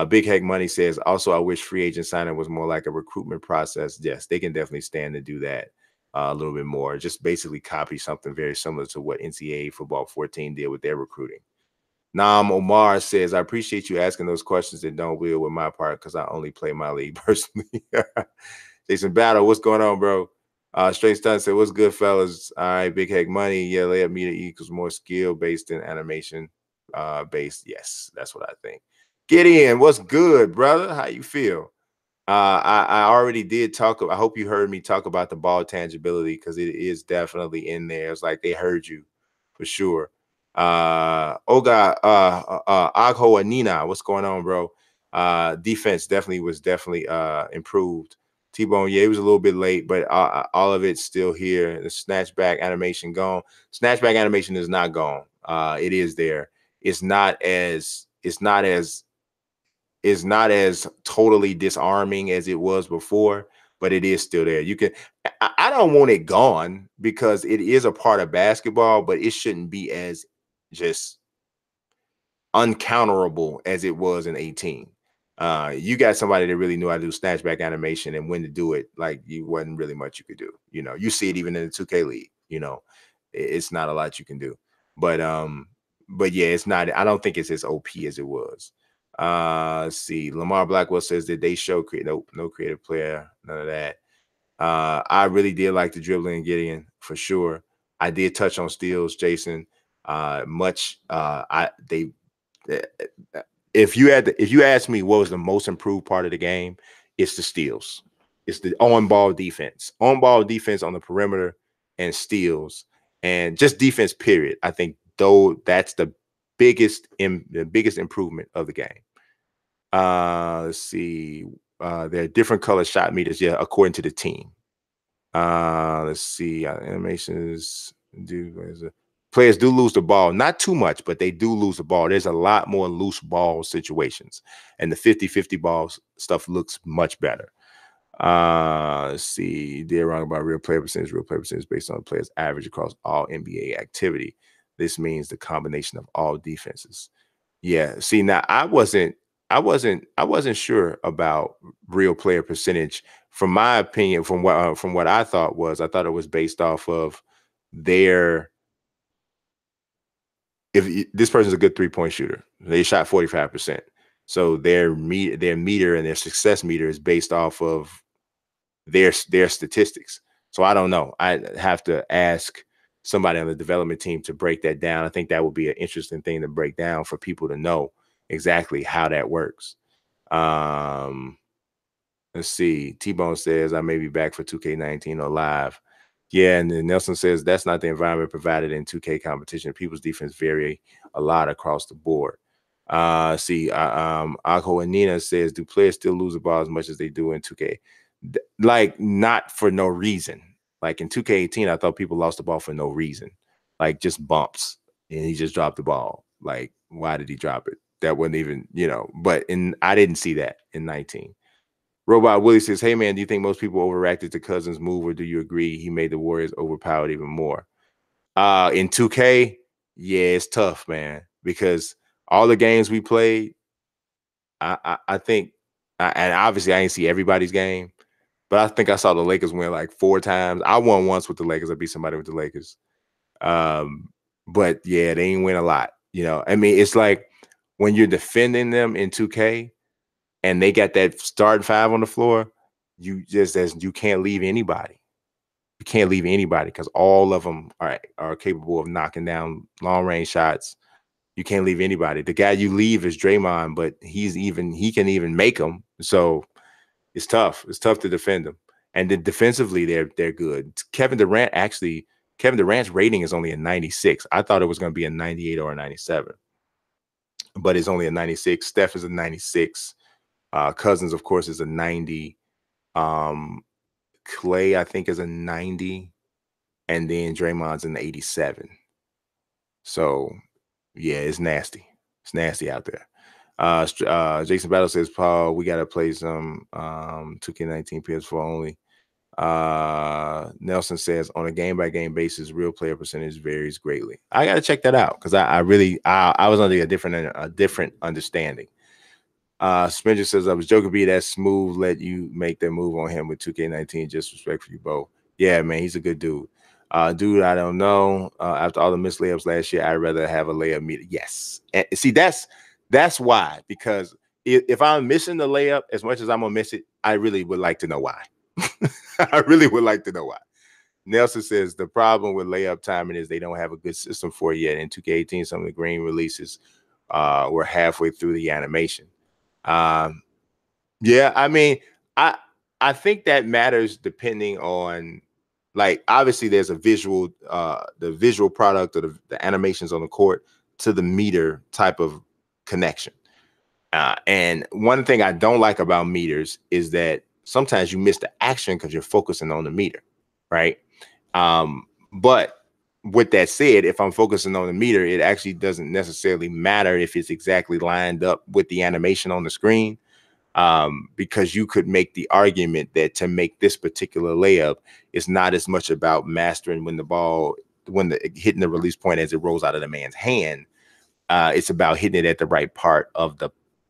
Big Heck Money says, also, I wish free agent signing was more like a recruitment process. Yes, they can definitely stand to do that a little bit more. Just basically copy something very similar to what NCAA Football 14 did with their recruiting. Nam Omar says, I appreciate you asking those questions that don't deal with my part because I only play my league personally. Jason Battle, what's going on, bro? Straight Stun said, what's good, fellas? All right, Big Heck Money. Yeah, layup meter equals more skill based than animation based. Yes, that's what I think. Gideon, what's good, brother? How you feel? I already did talk. I hope you heard me talk about the ball tangibility, because it is definitely in there. It's like they heard you for sure. Oga Agho Anina, what's going on, bro? Defense was definitely improved. T-Bone, yeah, it was a little bit late, but all of it's still here. The snatchback animation gone. Snatchback animation is not gone. It is there. It's not as totally disarming as it was before, but it is still there. You can, I don't want it gone because it is a part of basketball, but it shouldn't be as just uncounterable as it was in 18. You got somebody that really knew how to do snatchback animation and when to do it. Like, you wasn't really much you could do. You know, you see it even in the 2K league. You know, it's not a lot you can do. But yeah, it's not. I don't think it's as OP as it was. Let's see. Lamar Blackwell says that they show no creative player, none of that. I really did like the dribbling and Gideon for sure. I did touch on steals, Jason. If you ask me what was the most improved part of the game, it's the steals. It's the on-ball defense on the perimeter, and steals, and just defense, period. I think though that's the biggest improvement of the game. Let's see. There are different color shot meters, yeah, according to the team. Let's see. Animations players do lose the ball, not too much, but they do lose the ball. There's a lot more loose ball situations, and the 50-50 balls stuff looks much better. Let's see. They're wrong about real player percentage. Real player percentage based on the players' average across all NBA activity. This means the combination of all defenses. Yeah. See, now I wasn't sure about real player percentage. From my opinion, from what I thought it was based off of this person's a good 3-point shooter, they shot 45%. So their meter and their success meter is based off of their statistics. So I don't know. I have to ask somebody on the development team to break that down. I think that would be an interesting thing to break down for people to know exactly how that works. Let's see. T-Bone says, I may be back for 2K19 or live. Yeah, and then Nelson says that's not the environment provided in 2K competition. People's defense vary a lot across the board. Akho and Nina says, do players still lose the ball as much as they do in 2K? Like, not for no reason. Like in 2K18, I thought people lost the ball for no reason. Like just bumps, and he just dropped the ball. Like, why did he drop it? That wasn't even, but I didn't see that in 19. Robot Willie says, hey, man, do you think most people overreacted to Cousins' move, or do you agree he made the Warriors overpowered even more? In 2K, yeah, it's tough, man, because all the games we played, I think, and obviously I didn't see everybody's game, but I think I saw the Lakers win like 4 times. I won once with the Lakers. I beat somebody with the Lakers. But, yeah, they ain't win a lot. I mean, it's like when you're defending them in 2K, and they got that starting 5 on the floor, you can't leave anybody. You can't leave anybody because all of them are capable of knocking down long range shots. You can't leave anybody. The guy you leave is Draymond, but he can even make them. So it's tough. It's tough to defend them. And then defensively, they're good. Kevin Durant's rating is only a 96. I thought it was going to be a 98 or a 97, but it's only a 96. Steph is a 96. Cousins, of course, is a 90. Clay, I think, is a 90. And then Draymond's an 87. So, yeah, it's nasty. It's nasty out there. Jason Battle says, Paul, we got to play some 2K19 PS4 only. Nelson says, on a game-by-game basis, real player percentage varies greatly. I got to check that out because I was under a different understanding. Spencer says, I was joking, be that smooth, let you make that move on him with 2K19. Just respect for you both. Yeah, man, he's a good dude. Dude, I don't know. After all the missed layups last year, I'd rather have a layup meter. Yes. And see, that's why, because if I'm missing the layup as much as I'm gonna miss it, I really would like to know why. I really would like to know why. Nelson says the problem with layup timing is they don't have a good system for it yet. In 2K18, some of the green releases were halfway through the animation. Yeah, I mean, I think that matters depending on, like, obviously there's a visual, the visual product or the animations on the court to the meter type of connection. And one thing I don't like about meters is that sometimes you miss the action because you're focusing on the meter, right? But with that said, if I'm focusing on the meter, it actually doesn't necessarily matter if it's exactly lined up with the animation on the screen. Because you could make the argument that to make this particular layup, it's not as much about mastering hitting the release point as it rolls out of the man's hand. It's about hitting it at the right part of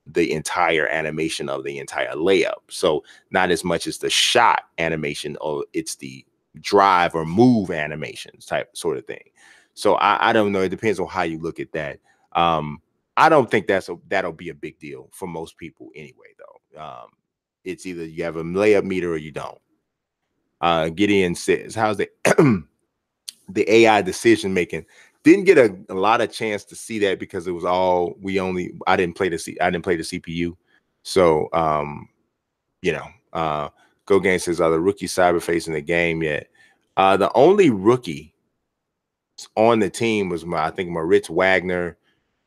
the entire animation of the entire layup. So not as much as the shot animation, or it's the drive or move animations type sort of thing. So I don't know. It depends on how you look at that. I don't think that'll be a big deal for most people anyway, though. It's either you have a layup meter or you don't. Gideon says, how's the AI decision making? Didn't get a lot of chance to see that because it was all I didn't play the CPU. So Go Game says, are the rookie cyber facing the game yet? The only rookie on the team was I think Moritz Wagner,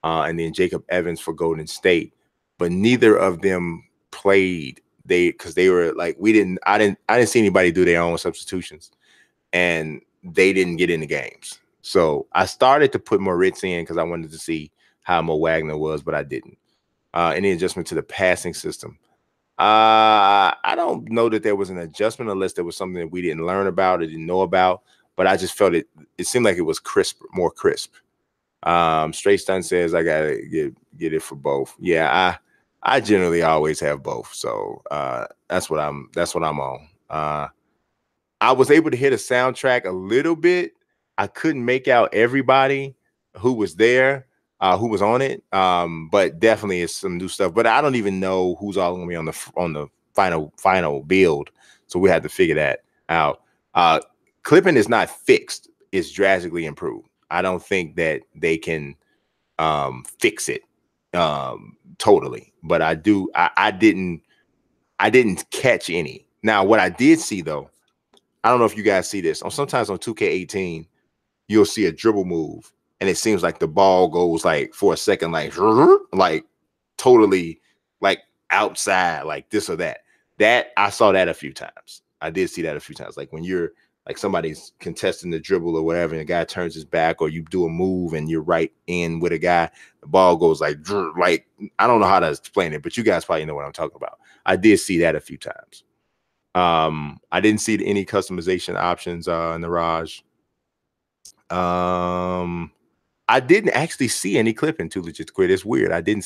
and then Jacob Evans for Golden State, but neither of them played. Because they were like, I didn't see anybody do their own substitutions, and they didn't get in the games. So I started to put Moritz in because I wanted to see how Mo Wagner was, but I didn't. Any adjustment to the passing system? I don't know that there was an adjustment unless there was something that we didn't learn about or didn't know about, but I just felt it seemed like it was more crisp. Straight Stun says I gotta get it for both. Yeah, I generally always have both. So that's what I'm on. I was able to hit a soundtrack a little bit. I couldn't make out everybody who was there, who was on it. But definitely it's some new stuff. But I don't even know who's all going to be on the final build. So we had to figure that out. Clipping is not fixed; it's drastically improved. I don't think that they can fix it totally, but I do. I didn't catch any. Now, what I did see though, I don't know if you guys see this. Sometimes on 2K18, you'll see a dribble move, and it seems like the ball goes like for a second, like totally like outside, like this or that. That I saw that a few times. I did see that a few times. Like when you're like somebody's contesting the dribble or whatever, and the guy turns his back, or you do a move and you're right in with a guy, the ball goes like I don't know how to explain it, but you guys probably know what I'm talking about. I did see that a few times. I didn't see any customization options in the Raj. I didn't actually see any clipping Too Legit to Quit. It's weird. I didn't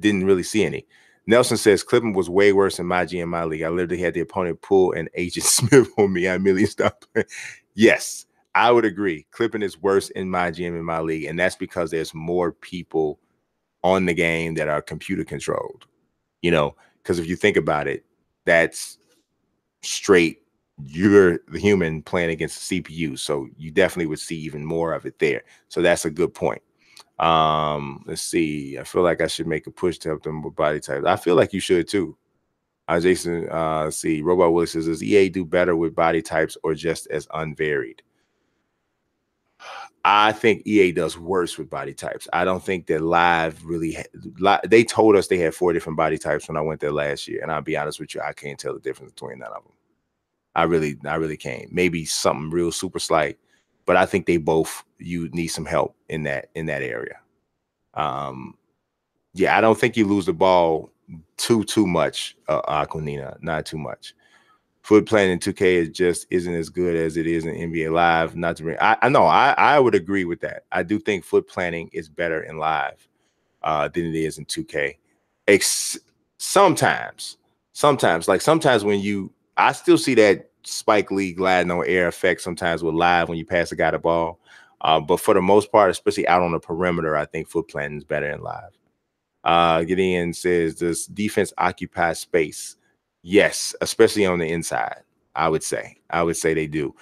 really see any. Nelson says clipping was way worse in my G and my league. I literally had the opponent pull an Agent Smith on me. I immediately stopped playing. Yes, I would agree. Clipping is worse in my GM in my league, and that's because there's more people on the game that are computer controlled. You know, because if you think about it, that's straight. You're the human playing against the CPU, so you definitely would see even more of it there. So that's a good point. Let's see. I feel like I should make a push to help them with body types. I feel like you should too. Jason, let's see. Robot Willis says, does EA do better with body types or just as unvaried? I think EA does worse with body types. I don't think that live really. They told us they had 4 different body types when I went there last year, and I'll be honest with you, I can't tell the difference between none of them. I really can't. Maybe something real super slight, but I think they both you need some help in that area. Yeah, I don't think you lose the ball too much, Aquanina, not too much. Foot planning in 2K just isn't as good as it is in NBA Live. Not to bring, I know I would agree with that. I do think foot planning is better in Live than it is in 2K. Sometimes when I still see that Spike Lee gliding on air effect sometimes with Live when you pass a guy the ball. But for the most part, especially out on the perimeter, I think foot planning is better in Live. Gideon says, does defense occupy space? Yes, especially on the inside. I would say they do,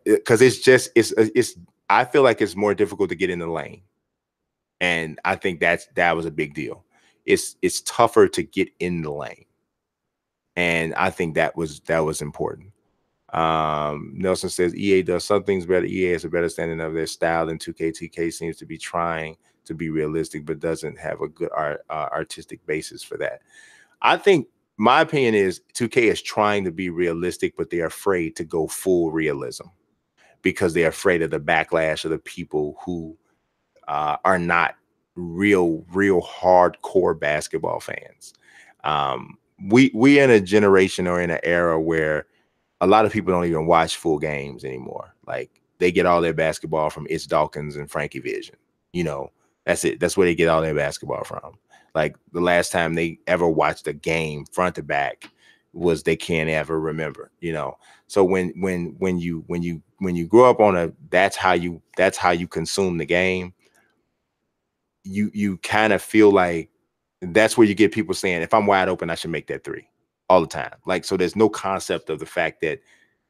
because it's I feel like it's more difficult to get in the lane, and I think that was a big deal. It's tougher to get in the lane, and I think that was important. Nelson says EA does some things better. EA has a better standing of their style than 2K. 2K seems to be trying to be realistic, but doesn't have a good artistic basis for that. I think my opinion is 2K is trying to be realistic, but they're afraid to go full realism because they're afraid of the backlash of the people who are not real hardcore basketball fans. We in a generation or in an era where a lot of people don't even watch full games anymore. Like they get all their basketball from Itch Dawkins and Frankie Vision. You know, that's it. That's where they get all their basketball from. Like the last time they ever watched a game front to back was they can't ever remember, you know. So when you grow up on that's how you consume the game, you kind of feel like that's where you get people saying, if I'm wide open, I should make that 3 all the time. Like, so there's no concept of the fact that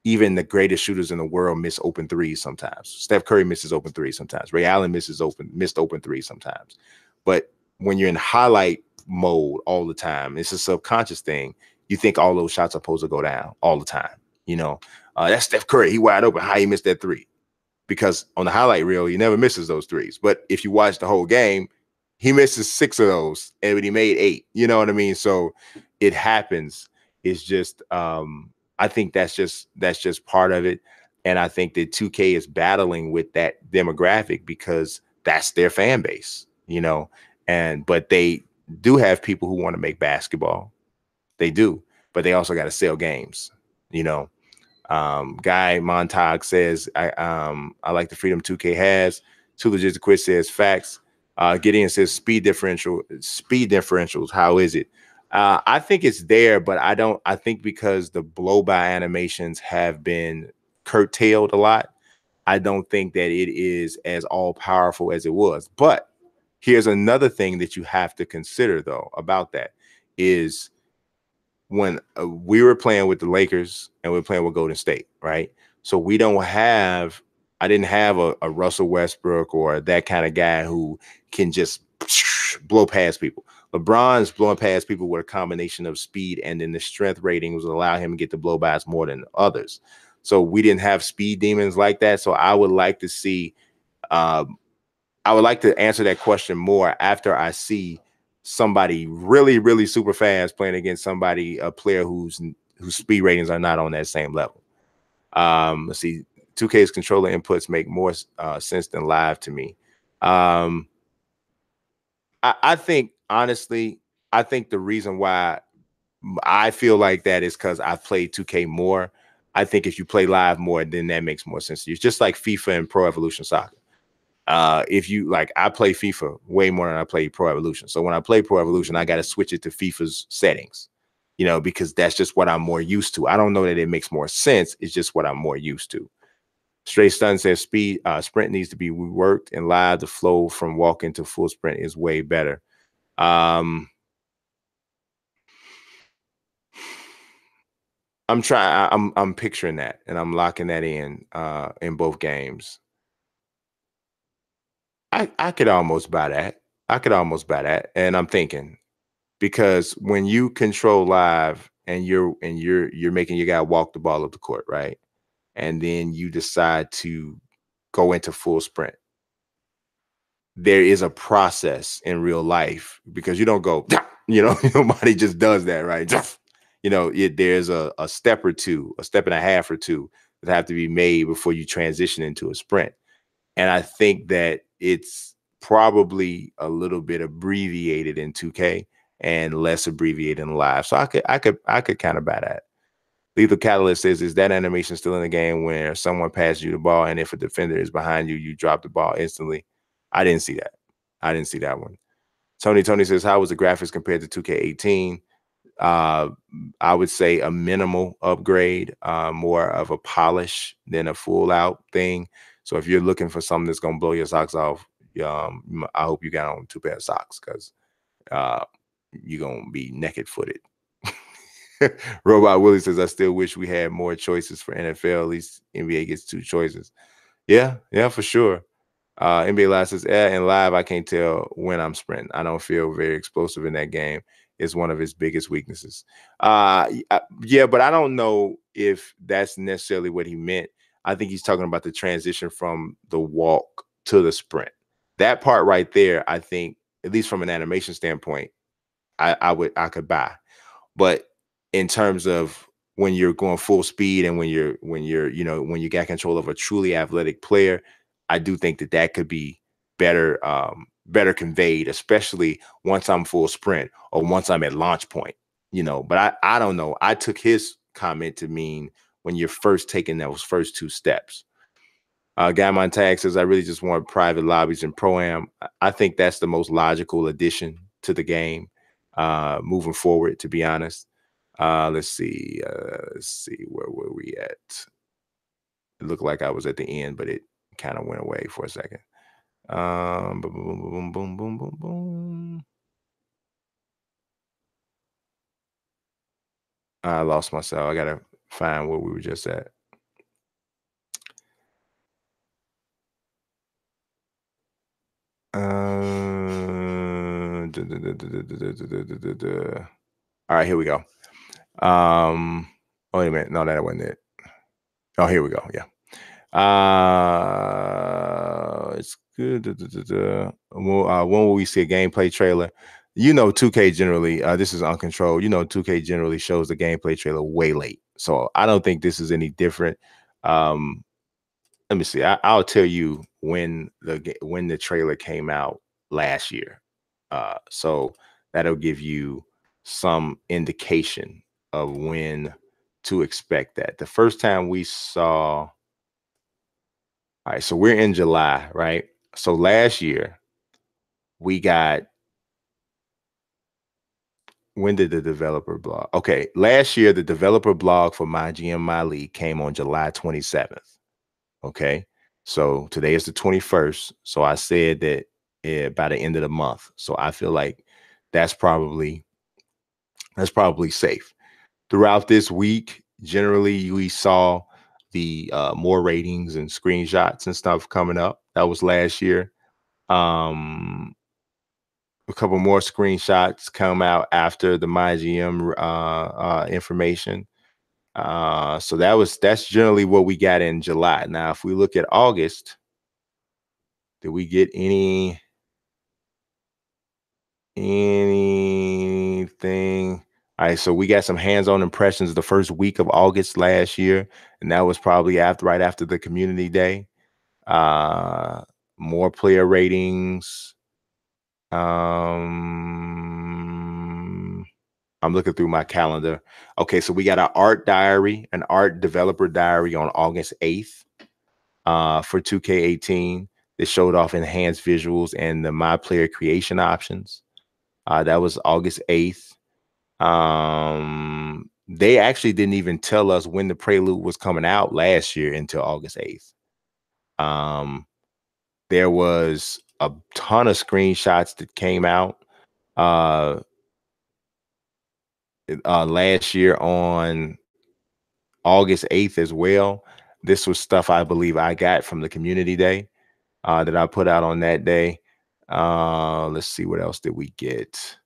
even the greatest shooters in the world miss open threes sometimes. Steph Curry misses open threes sometimes. Ray Allen missed open threes sometimes. But when you're in highlight mode all the time, it's a subconscious thing. You think all those shots are supposed to go down all the time. You know, that's Steph Curry. He wide open. How he missed that 3? Because on the highlight reel, he never misses those 3s. But if you watch the whole game, he misses 6 of those, and he made 8. You know what I mean? So it happens. It's just, I think that's just part of it. And I think that 2K is battling with that demographic because that's their fan base, you know. But they do have people who want to make basketball. They do, but they also got to sell games, you know. Guy Montag says, I like the freedom 2K has. Too Legit to Quit says facts. Gideon says speed differentials. How is it? I think it's there, but I think because the blow by animations have been curtailed a lot, I don't think that it is as all powerful as it was. But here's another thing that you have to consider, though, about that is when we were playing with the Lakers and we were playing with Golden State, right? So we don't have, I didn't have a Russell Westbrook or that kind of guy who can just blow past people. LeBron's blowing past people with a combination of speed, and then the strength ratings will allow him to get the blowbys more than others. So we didn't have speed demons like that. So I would like to see, I would like to answer that question more after I see somebody really, really super fast playing against somebody, a player whose speed ratings are not on that same level. Let's see, 2K's controller inputs make more sense than live to me. I think, honestly, I think the reason why I feel like that is because I've played 2K more. I think if you play live more, then that makes more sense to you. It's just like FIFA and Pro Evolution Soccer. If you like, I play FIFA way more than I play Pro Evolution. So when I play Pro Evolution, I got to switch it to FIFA's settings, because that's just what I'm more used to. I don't know that it makes more sense. It's just what I'm more used to. Straight Stun says sprint needs to be reworked, and live the flow from walking to full sprint is way better. I'm picturing that, and I'm locking that in both games. I could almost buy that. And I'm thinking, because when you control live and you're making your guy walk the ball up the court, right? And then you decide to go into full sprint. There is a process in real life, because you don't go, nobody just does that, right? There's a step or two, a step and a half or two that have to be made before you transition into a sprint. And I think that it's probably a little bit abbreviated in 2K and less abbreviated in live. So I could kind of buy that. Lethal Catalyst says, is that animation still in the game where someone passes you the ball, and if a defender is behind you, you drop the ball instantly? I didn't see that. I didn't see that one. Tony says, how was the graphics compared to 2K18? I would say a minimal upgrade, more of a polish than a full out thing. So if you're looking for something that's going to blow your socks off, I hope you got on 2 pair of socks, because you're going to be naked footed. Robot Willie says, I still wish we had more choices for NFL. At least NBA gets 2 choices. Yeah, for sure. NBA Live says, in live, I can't tell when I'm sprinting. I don't feel very explosive in that game. It's one of his biggest weaknesses. Yeah, but I don't know if that's necessarily what he meant. I think he's talking about the transition from the walk to the sprint. That part right there, I think, at least from an animation standpoint, I could buy. But in terms of when you're going full speed and when you got control of a truly athletic player, I do think that could be better conveyed, especially once I'm full sprint or once I'm at launch point. But I don't know. I took his comment to mean when you're first taking those first 2 steps. Gammon Tag says, I really just want private lobbies and Pro-Am. I think that's the most logical addition to the game moving forward, to be honest. Let's see, where were we at? It looked like I was at the end, but it kind of went away for a second. Boom, boom, boom, boom, boom, boom, boom. I lost myself. I gotta find where we were just at. All right, here we go. Wait a minute. No, that wasn't it. Oh, here we go. Yeah. It's good. When will we see a gameplay trailer? 2K generally, this is uncontrolled. 2K generally shows the gameplay trailer way late. So I don't think this is any different. Let me see. I'll tell you when the trailer came out last year. So that'll give you some indication of when to expect that. The first time we saw, all right, so we're in July, right? So last year we got, when did the developer blog? Okay, last year the developer blog for My GM My League came on July 27th. Okay, So today is the 21st. So I said that by the end of the month. So I feel like that's probably safe. Throughout this week, generally we saw the more ratings and screenshots and stuff coming up. That was last year. A couple more screenshots come out after the MyGM information. So that's generally what we got in July. Now, if we look at August, did we get anything? All right, so we got some hands-on impressions the first week of August last year, and that was probably right after the community day. More player ratings. I'm looking through my calendar. Okay, so we got an art diary, an art developer diary on August 8th for 2K18 that showed off enhanced visuals and the My Player creation options. That was August 8th. They actually didn't even tell us when the Prelude was coming out last year until August 8th. There was a ton of screenshots that came out last year on August 8th as well. This was stuff I believe I got from the community day that I put out on that day. Let's see, what else did we get?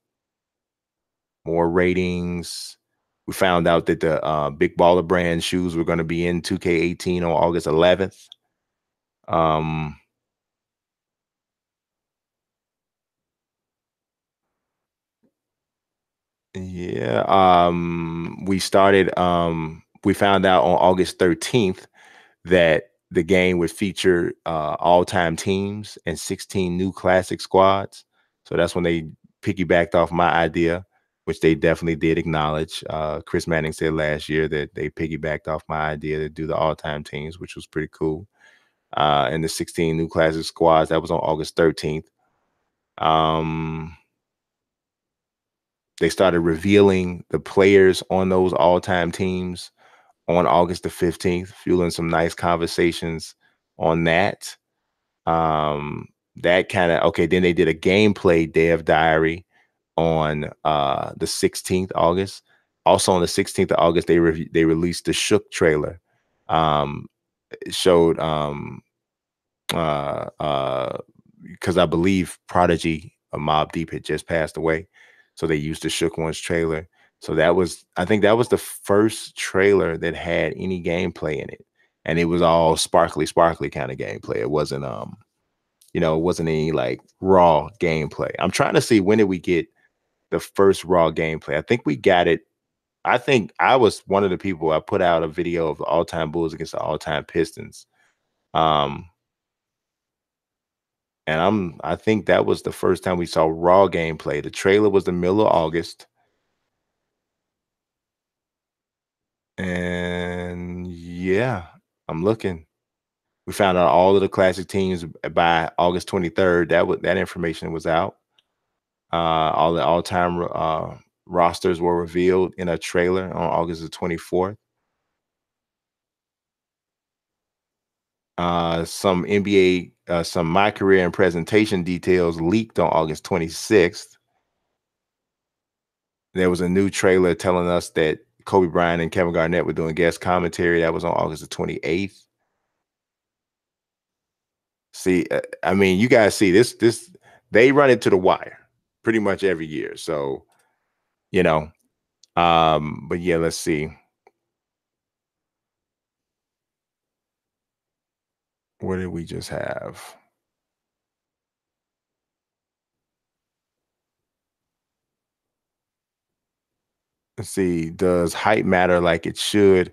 More ratings. We found out that the Big Baller brand shoes were going to be in 2K18 on August 11th. Yeah. We started, we found out on August 13th that the game would feature all-time teams and 16 new classic squads. So that's when they piggybacked off my idea, which they definitely did acknowledge. Chris Manning said last year that they piggybacked off my idea to do the all-time teams, which was pretty cool. And the 16 new classic squads, that was on August 13th. They started revealing the players on those all-time teams on August the 15th, fueling some nice conversations on that. That kind of, okay, then they did a gameplay dev diary on the 16th August. Also on the 16th of August, they released the Shook trailer. It showed because I believe Prodigy, Mobb Deep, had just passed away, so they used the Shook Ones trailer. So I think that was the first trailer that had any gameplay in it, and it was all sparkly kind of gameplay. It wasn't it wasn't any like raw gameplay. I'm trying to see, when did we get the first raw gameplay? I think we got it. I think I was one of the people. I put out a video of the all-time Bulls against the all-time Pistons. And I think that was the first time we saw raw gameplay. The trailer was the middle of August. And yeah, I'm looking. We found out all of the classic teams by August 23rd. That information was out. All the all-time rosters were revealed in a trailer on August the 24th. Some NBA, some My Career and presentation details leaked on August 26th. There was a new trailer telling us that Kobe Bryant and Kevin Garnett were doing guest commentary. That was on August the 28th. See, I mean, you guys see this, they run it to the wire pretty much every year. So, but yeah, let's see. What did we just have? Let's see. Does hype matter like it should?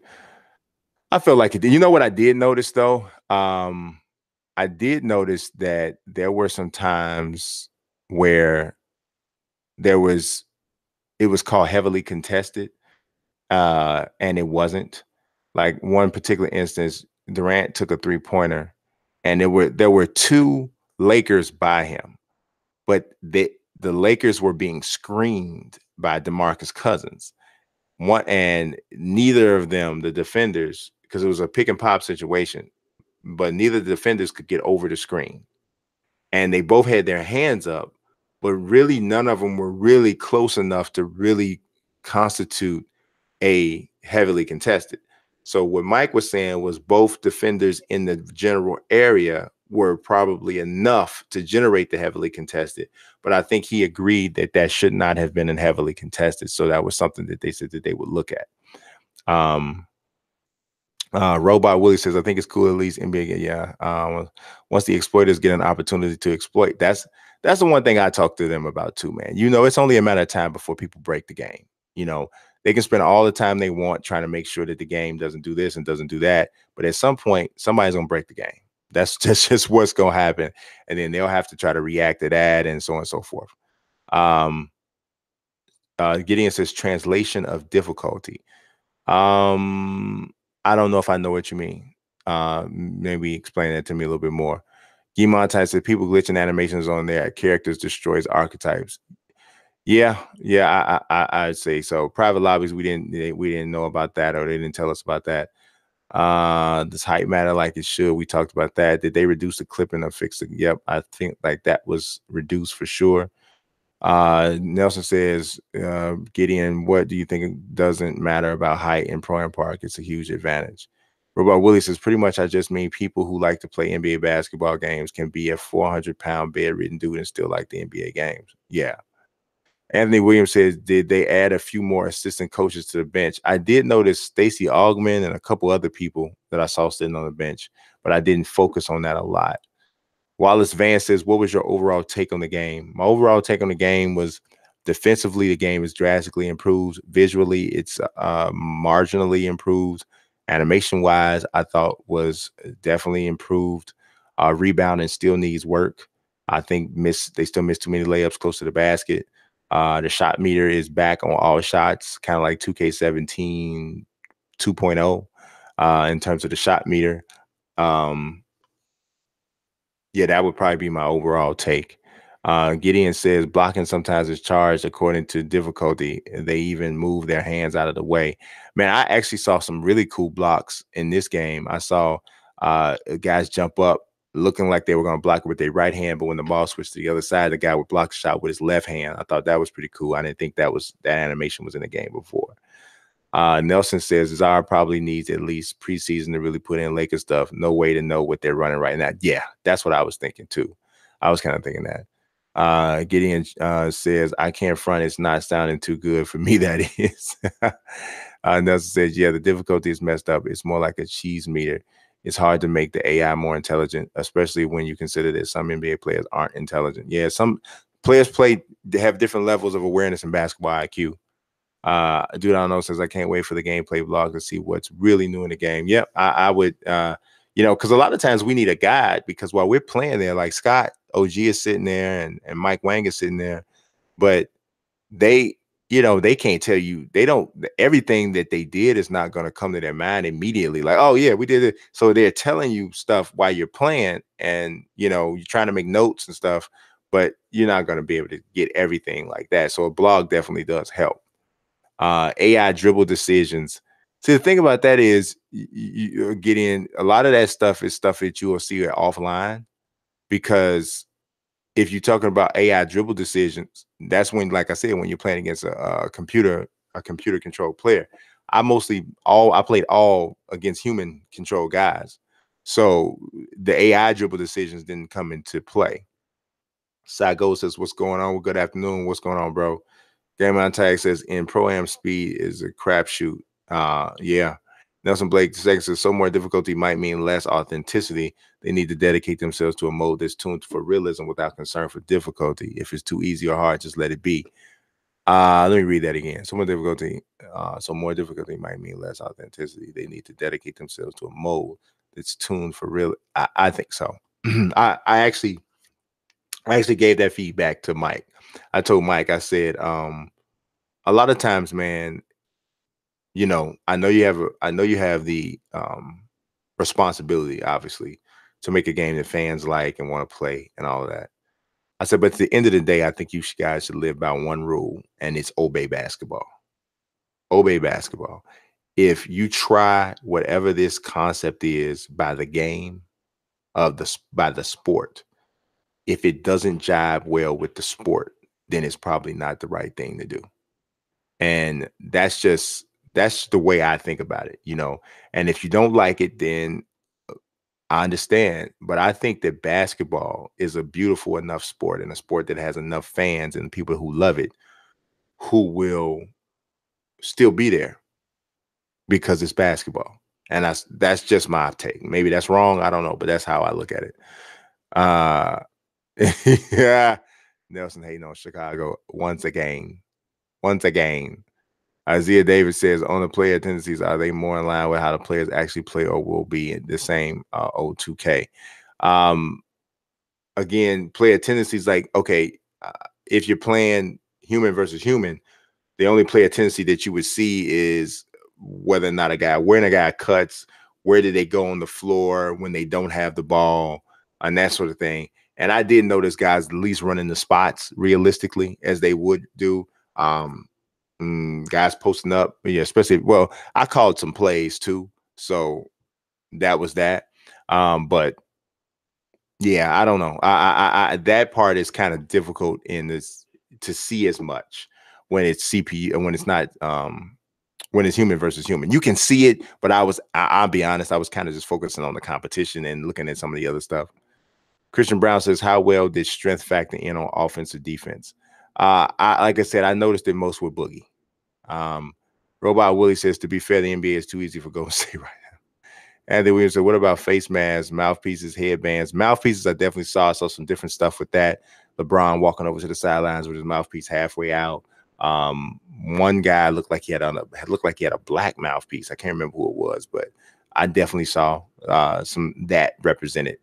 I feel like it did. You know what I did notice though? I did notice that there were some times where it was called heavily contested, and it wasn't. Like one particular instance, Durant took a 3-pointer, and there were two Lakers by him, but the Lakers were being screened by DeMarcus Cousins. And neither of them, the defenders, because it was a pick and pop situation, but neither of the defenders could get over the screen. And they both had their hands up, but really none of them were really close enough to really constitute a heavily contested. So what Mike was saying was both defenders in the general area were probably enough to generate the heavily contested, but I think he agreed that that should not have been in heavily contested. So that was something that they said that they would look at. Robot Willie says, I think it's cool at least NBA. Yeah. Once the exploiters get an opportunity to exploit, that's the one thing I talk to them about too, man. You know, it's only a matter of time before people break the game. You know, they can spend all the time they want trying to make sure that the game doesn't do this and doesn't do that. But at some point, somebody's going to break the game. That's just what's going to happen. And then they'll have to try to react to that and so on and so forth. Gideon says translation of difficulty. I don't know if I know what you mean. Maybe explain that to me a little bit more. Gmontai said people glitching animations on their characters destroys archetypes. Yeah, I'd say so. Private lobbies, we didn't know about that, or they didn't tell us about that. Does height matter like it should? We talked about that. Did they reduce the clipping or fix it? Yep, I think like that was reduced for sure. Nelson says, Gideon, what do you think doesn't matter about height in Pro Am Park? It's a huge advantage. Robot Willie says, pretty much I just mean people who like to play NBA basketball games can be a 400-pound bedridden dude and still like the NBA games. Yeah. Anthony Williams says, did they add a few more assistant coaches to the bench? I did notice Stacey Augman and a couple other people that I saw sitting on the bench, but I didn't focus on that a lot. Wallace Van says, what was your overall take on the game? My overall take on the game was defensively, the game is drastically improved. Visually, it's marginally improved. Animation-wise, I thought was definitely improved. Rebounding still needs work. I think they still miss too many layups close to the basket. The shot meter is back on all shots, kind of like 2K17 2.0 in terms of the shot meter. Yeah, that would probably be my overall take. Gideon says blocking sometimes is charged according to difficulty. They even move their hands out of the way. Man, I actually saw some really cool blocks in this game. I saw guys jump up looking like they were going to block it with their right hand, but when the ball switched to the other side, the guy would block the shot with his left hand. I thought that was pretty cool. I didn't think that animation was in the game before. Nelson says Zara probably needs at least preseason to really put in Lakers stuff. No way to know what they're running right now. Yeah, that's what I was thinking too. I was kind of thinking that. Gideon says, I can't front. It's not sounding too good for me, that is. Nelson says, yeah, the difficulty is messed up. It's more like a cheese meter. It's hard to make the AI more intelligent, especially when you consider that some NBA players aren't intelligent. Yeah, some players have different levels of awareness in basketball IQ. Dude, I don't know, says I can't wait for the gameplay vlog to see what's really new in the game. Yep, I would, because a lot of times we need a guide, because while we're playing there, like Scott OG is sitting there and Mike Wang is sitting there, but they can't tell you, everything that they did is not going to come to their mind immediately. Like, oh yeah, we did it. So they're telling you stuff while you're playing, and you're trying to make notes and stuff, but you're not going to be able to get everything like that. So a blog definitely does help. AI dribble decisions. See, the thing about that is you're getting a lot of that stuff is stuff that you will see offline, because if you're talking about AI dribble decisions, that's when, like I said, when you're playing against a computer controlled player. I played all against human controlled guys. So the AI dribble decisions didn't come into play. Sago says, what's going on? Good afternoon. What's going on, bro? Game on Tag says, in Pro-Am speed is a crapshoot. Yeah. Nelson Blake II says, so more difficulty might mean less authenticity. They need to dedicate themselves to a mode that's tuned for realism without concern for difficulty. If it's too easy or hard, just let it be. Let me read that again. So more difficulty might mean less authenticity. They need to dedicate themselves to a mode that's tuned for real. I think so. I actually gave that feedback to Mike. I told Mike, I said, a lot of times, man, I know you have the responsibility, obviously, to make a game that fans like and want to play and all of that. I said, but at the end of the day, I think you guys should live by one rule, and it's obey basketball. Obey basketball. If you try whatever this concept is by the game, by the sport. If it doesn't jive well with the sport, then it's probably not the right thing to do. And that's the way I think about it, you know. And if you don't like it, then I understand. But I think that basketball is a beautiful enough sport, and a sport that has enough fans and people who love it who will still be there because it's basketball. And that's just my take. Maybe that's wrong. I don't know, but that's how I look at it. Uh yeah. Nelson hating on Chicago once again. Once again. Isaiah Davis says, on the player tendencies, are they more in line with how the players actually play or will be the same O2K? Again, player tendencies, like, okay, if you're playing human versus human, the only player tendency that you would see is whether or not when a guy cuts, where did they go on the floor when they don't have the ball, and that sort of thing. And I did notice guys at least running the spots realistically as they would do. Guys posting up, yeah, especially, well, I called some plays too, so that was that. But yeah, I don't know. I that part is kind of difficult in this to see as much when it's CPU and when it's not when it's human versus human. You can see it, but I'll be honest, I was kind of just focusing on the competition and looking at some of the other stuff. Christian Brown says, how well did strength factor in on offensive defense? Like I said, I noticed it most with Boogie. Robot Willie says, to be fair, the NBA is too easy for Golden State right now. Anthony Williams said, what about face masks, mouthpieces, headbands? Mouthpieces, I definitely saw some different stuff with that. LeBron walking over to the sidelines with his mouthpiece halfway out. One guy looked like he had a black mouthpiece. I can't remember who it was, but I definitely saw some that represented.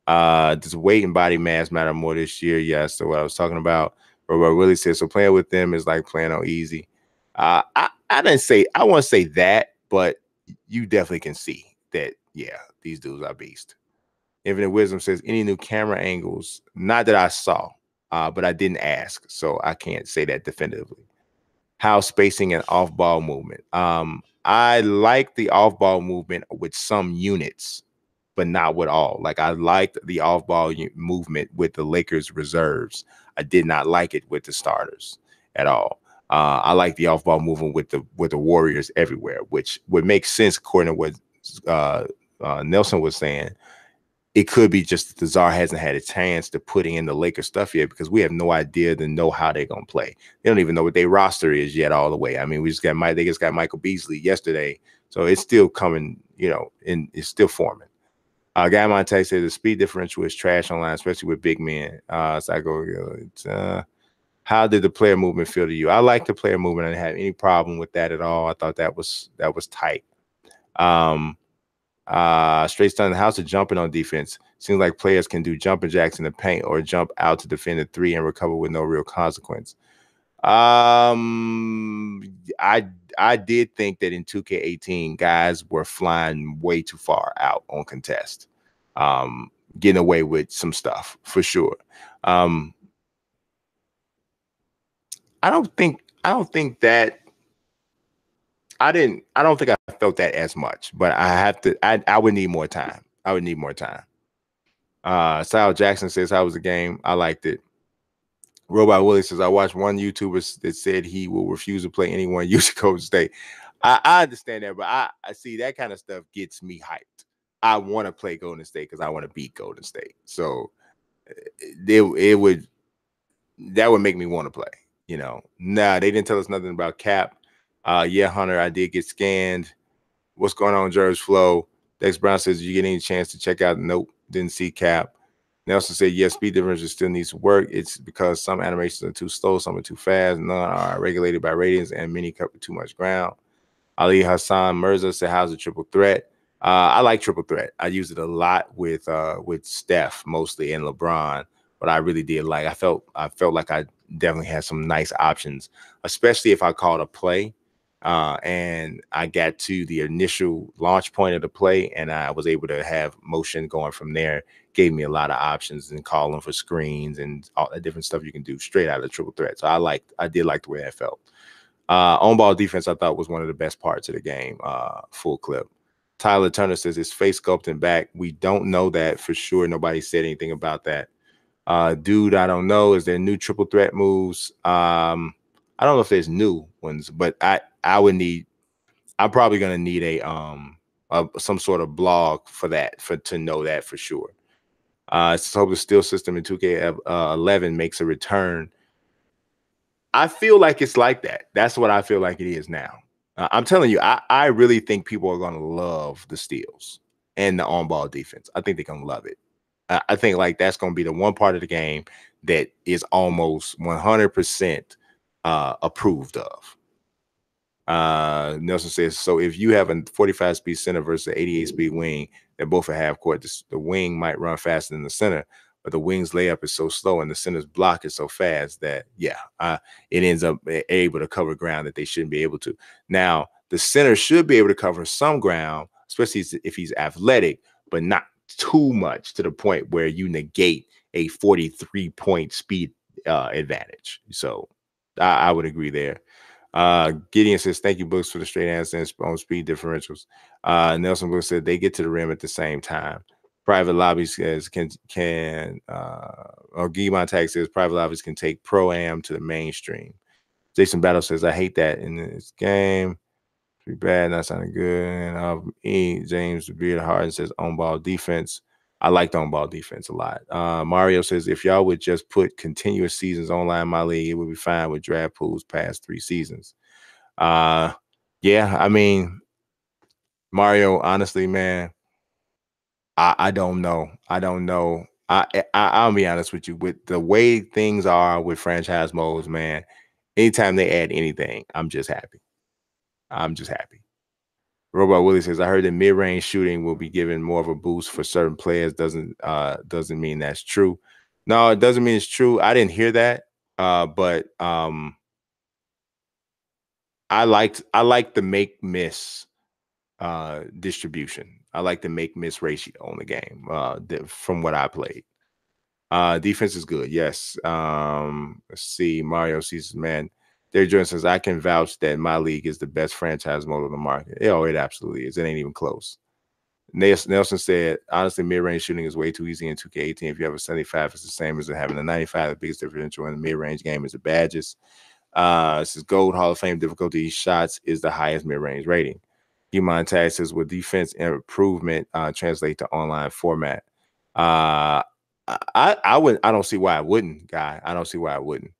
Does weight and body mass matter more this year? Yes. So what I was talking about, Robert Willie said, so playing with them is like playing on easy. I won't say that, but you definitely can see that, yeah, these dudes are beast. Infinite Wisdom says, any new camera angles? Not that I saw, but I didn't ask, so I can't say that definitively. How spacing and off-ball movement? I like the off-ball movement with some units, but not with all. Like, I liked the off-ball movement with the Lakers reserves. I did not like it with the starters at all. I like the off-ball movement with the Warriors everywhere, which would make sense according to what Nelson was saying. It could be just that the Czar hasn't had a chance to put in the Lakers stuff yet, because we have no idea to know how they're gonna play. They don't even know what their roster is yet all the way. I mean, they just got Michael Beasley yesterday, so it's still coming, you know, and it's still forming. Guy Monte said the speed differential is trash online, especially with big men. So I go, how did the player movement feel to you? I like the player movement. I didn't have any problem with that at all. I thought that was tight. Straight stun, how's the jumping on defense? Seems like players can do jumping jacks in the paint or jump out to defend the three and recover with no real consequence. I did think that in 2K18 guys were flying way too far out on contest, getting away with some stuff for sure. I don't think that I don't think I felt that as much, but I would need more time. I would need more time. Sal Jackson says, how was the game? I liked it. Robot Willie says, I watched one YouTuber that said he will refuse to play anyone using Golden State. I understand that, but I see that kind of stuff gets me hyped. I want to play Golden State because I want to beat Golden State. So that would make me want to play. You know, nah, they didn't tell us nothing about Cap. Yeah, Hunter, I did get scanned. What's going on, Jervis Flow? Dex Brown says, did you get any chance to check out? Nope, didn't see Cap. Nelson said, yes, speed differential still needs to work. It's because some animations are too slow, some are too fast, none are regulated by ratings, and many cover too much ground. Ali Hassan Mirza said, how's the triple threat? I like triple threat. I use it a lot with Steph mostly and LeBron, but I really did like. I felt like I definitely had some nice options, especially if I called a play and I got to the initial launch point of the play and I was able to have motion going from there. Gave me a lot of options and calling for screens and all the different stuff you can do straight out of the triple threat. So I did like the way that felt. On ball defense, I thought was one of the best parts of the game. Full clip. Tyler Turner says it's face sculpting back. We don't know that for sure. Nobody said anything about that. Dude, I don't know. Is there new triple threat moves? I don't know if there's new ones, but I'm probably gonna need some sort of blog for that to know that for sure. Let's hope the steal system in 2K11 makes a return. I feel like it's like that. That's what I feel like it is now. I'm telling you, I really think people are going to love the steals and the on-ball defense. I think they're going to love it. I think like that's going to be the one part of the game that is almost 100% approved of. Nelson says, so if you have a 45 speed center versus an 88 speed wing that both are half court, the wing might run faster than the center, but the wing's layup is so slow and the center's block is so fast that it ends up able to cover ground that they shouldn't be able to. Now the center should be able to cover some ground, especially if he's athletic, but not too much to the point where you negate a 43-point speed advantage. So I would agree there. Gideon says, thank you, Books, for the straight answer and on speed differentials. Nelson Brooks said they get to the rim at the same time. Private lobbies says or Guy Montag says private lobbies can take pro-am to the mainstream. Jason Battle says, I hate that in this game. Pretty bad, not sounding good. James Beard Harden says on-ball defense. I like the on-ball defense a lot. Mario says, if y'all would just put continuous seasons online in my league, it would be fine with draft pools past 3 seasons. Yeah, I mean, Mario, honestly, man, I don't know. I don't know. I'll be honest with you. With the way things are with franchise modes, man, anytime they add anything, I'm just happy. I'm just happy. Robot Willie says, I heard that mid-range shooting will be given more of a boost for certain players. Doesn't mean that's true. No, it doesn't mean it's true. I didn't hear that. But I like the make miss distribution. I like the make miss ratio on the game from what I played. Defense is good. Yes. Let's see. Mario sees, man. Derek Jordan says, I can vouch that my league is the best franchise mode on the market. Oh, it absolutely is. It ain't even close. Nelson said, honestly, mid-range shooting is way too easy in 2K18. If you have a 75, it's the same as having a 95. The biggest differential in the mid-range game is the badges. It says Gold Hall of Fame difficulty shots is the highest mid-range rating. Montag says, with defense and improvement translate to online format. I don't see why I wouldn't, Guy. I don't see why I wouldn't.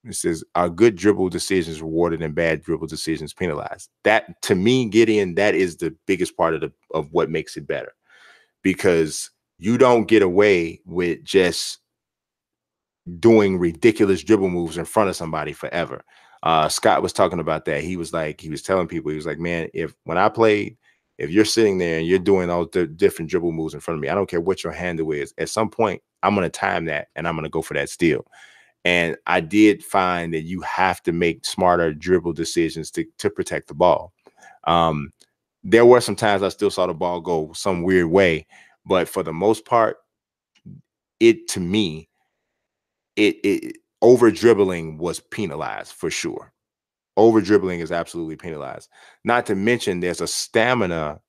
It says, are good dribble decisions rewarded and bad dribble decisions penalized? That, to me, Gideon, that is the biggest part of what makes it better, because you don't get away with just doing ridiculous dribble moves in front of somebody forever. Scott was talking about that. He was telling people, he was like, man, when I played, if you're sitting there and you're doing all the different dribble moves in front of me, I don't care what your handle is. At some point, I'm going to time that and I'm going to go for that steal. And I did find that you have to make smarter dribble decisions to protect the ball. There were some times I still saw the ball go some weird way, but for the most part, to me, over dribbling was penalized for sure. Over dribbling is absolutely penalized. Not to mention there's a stamina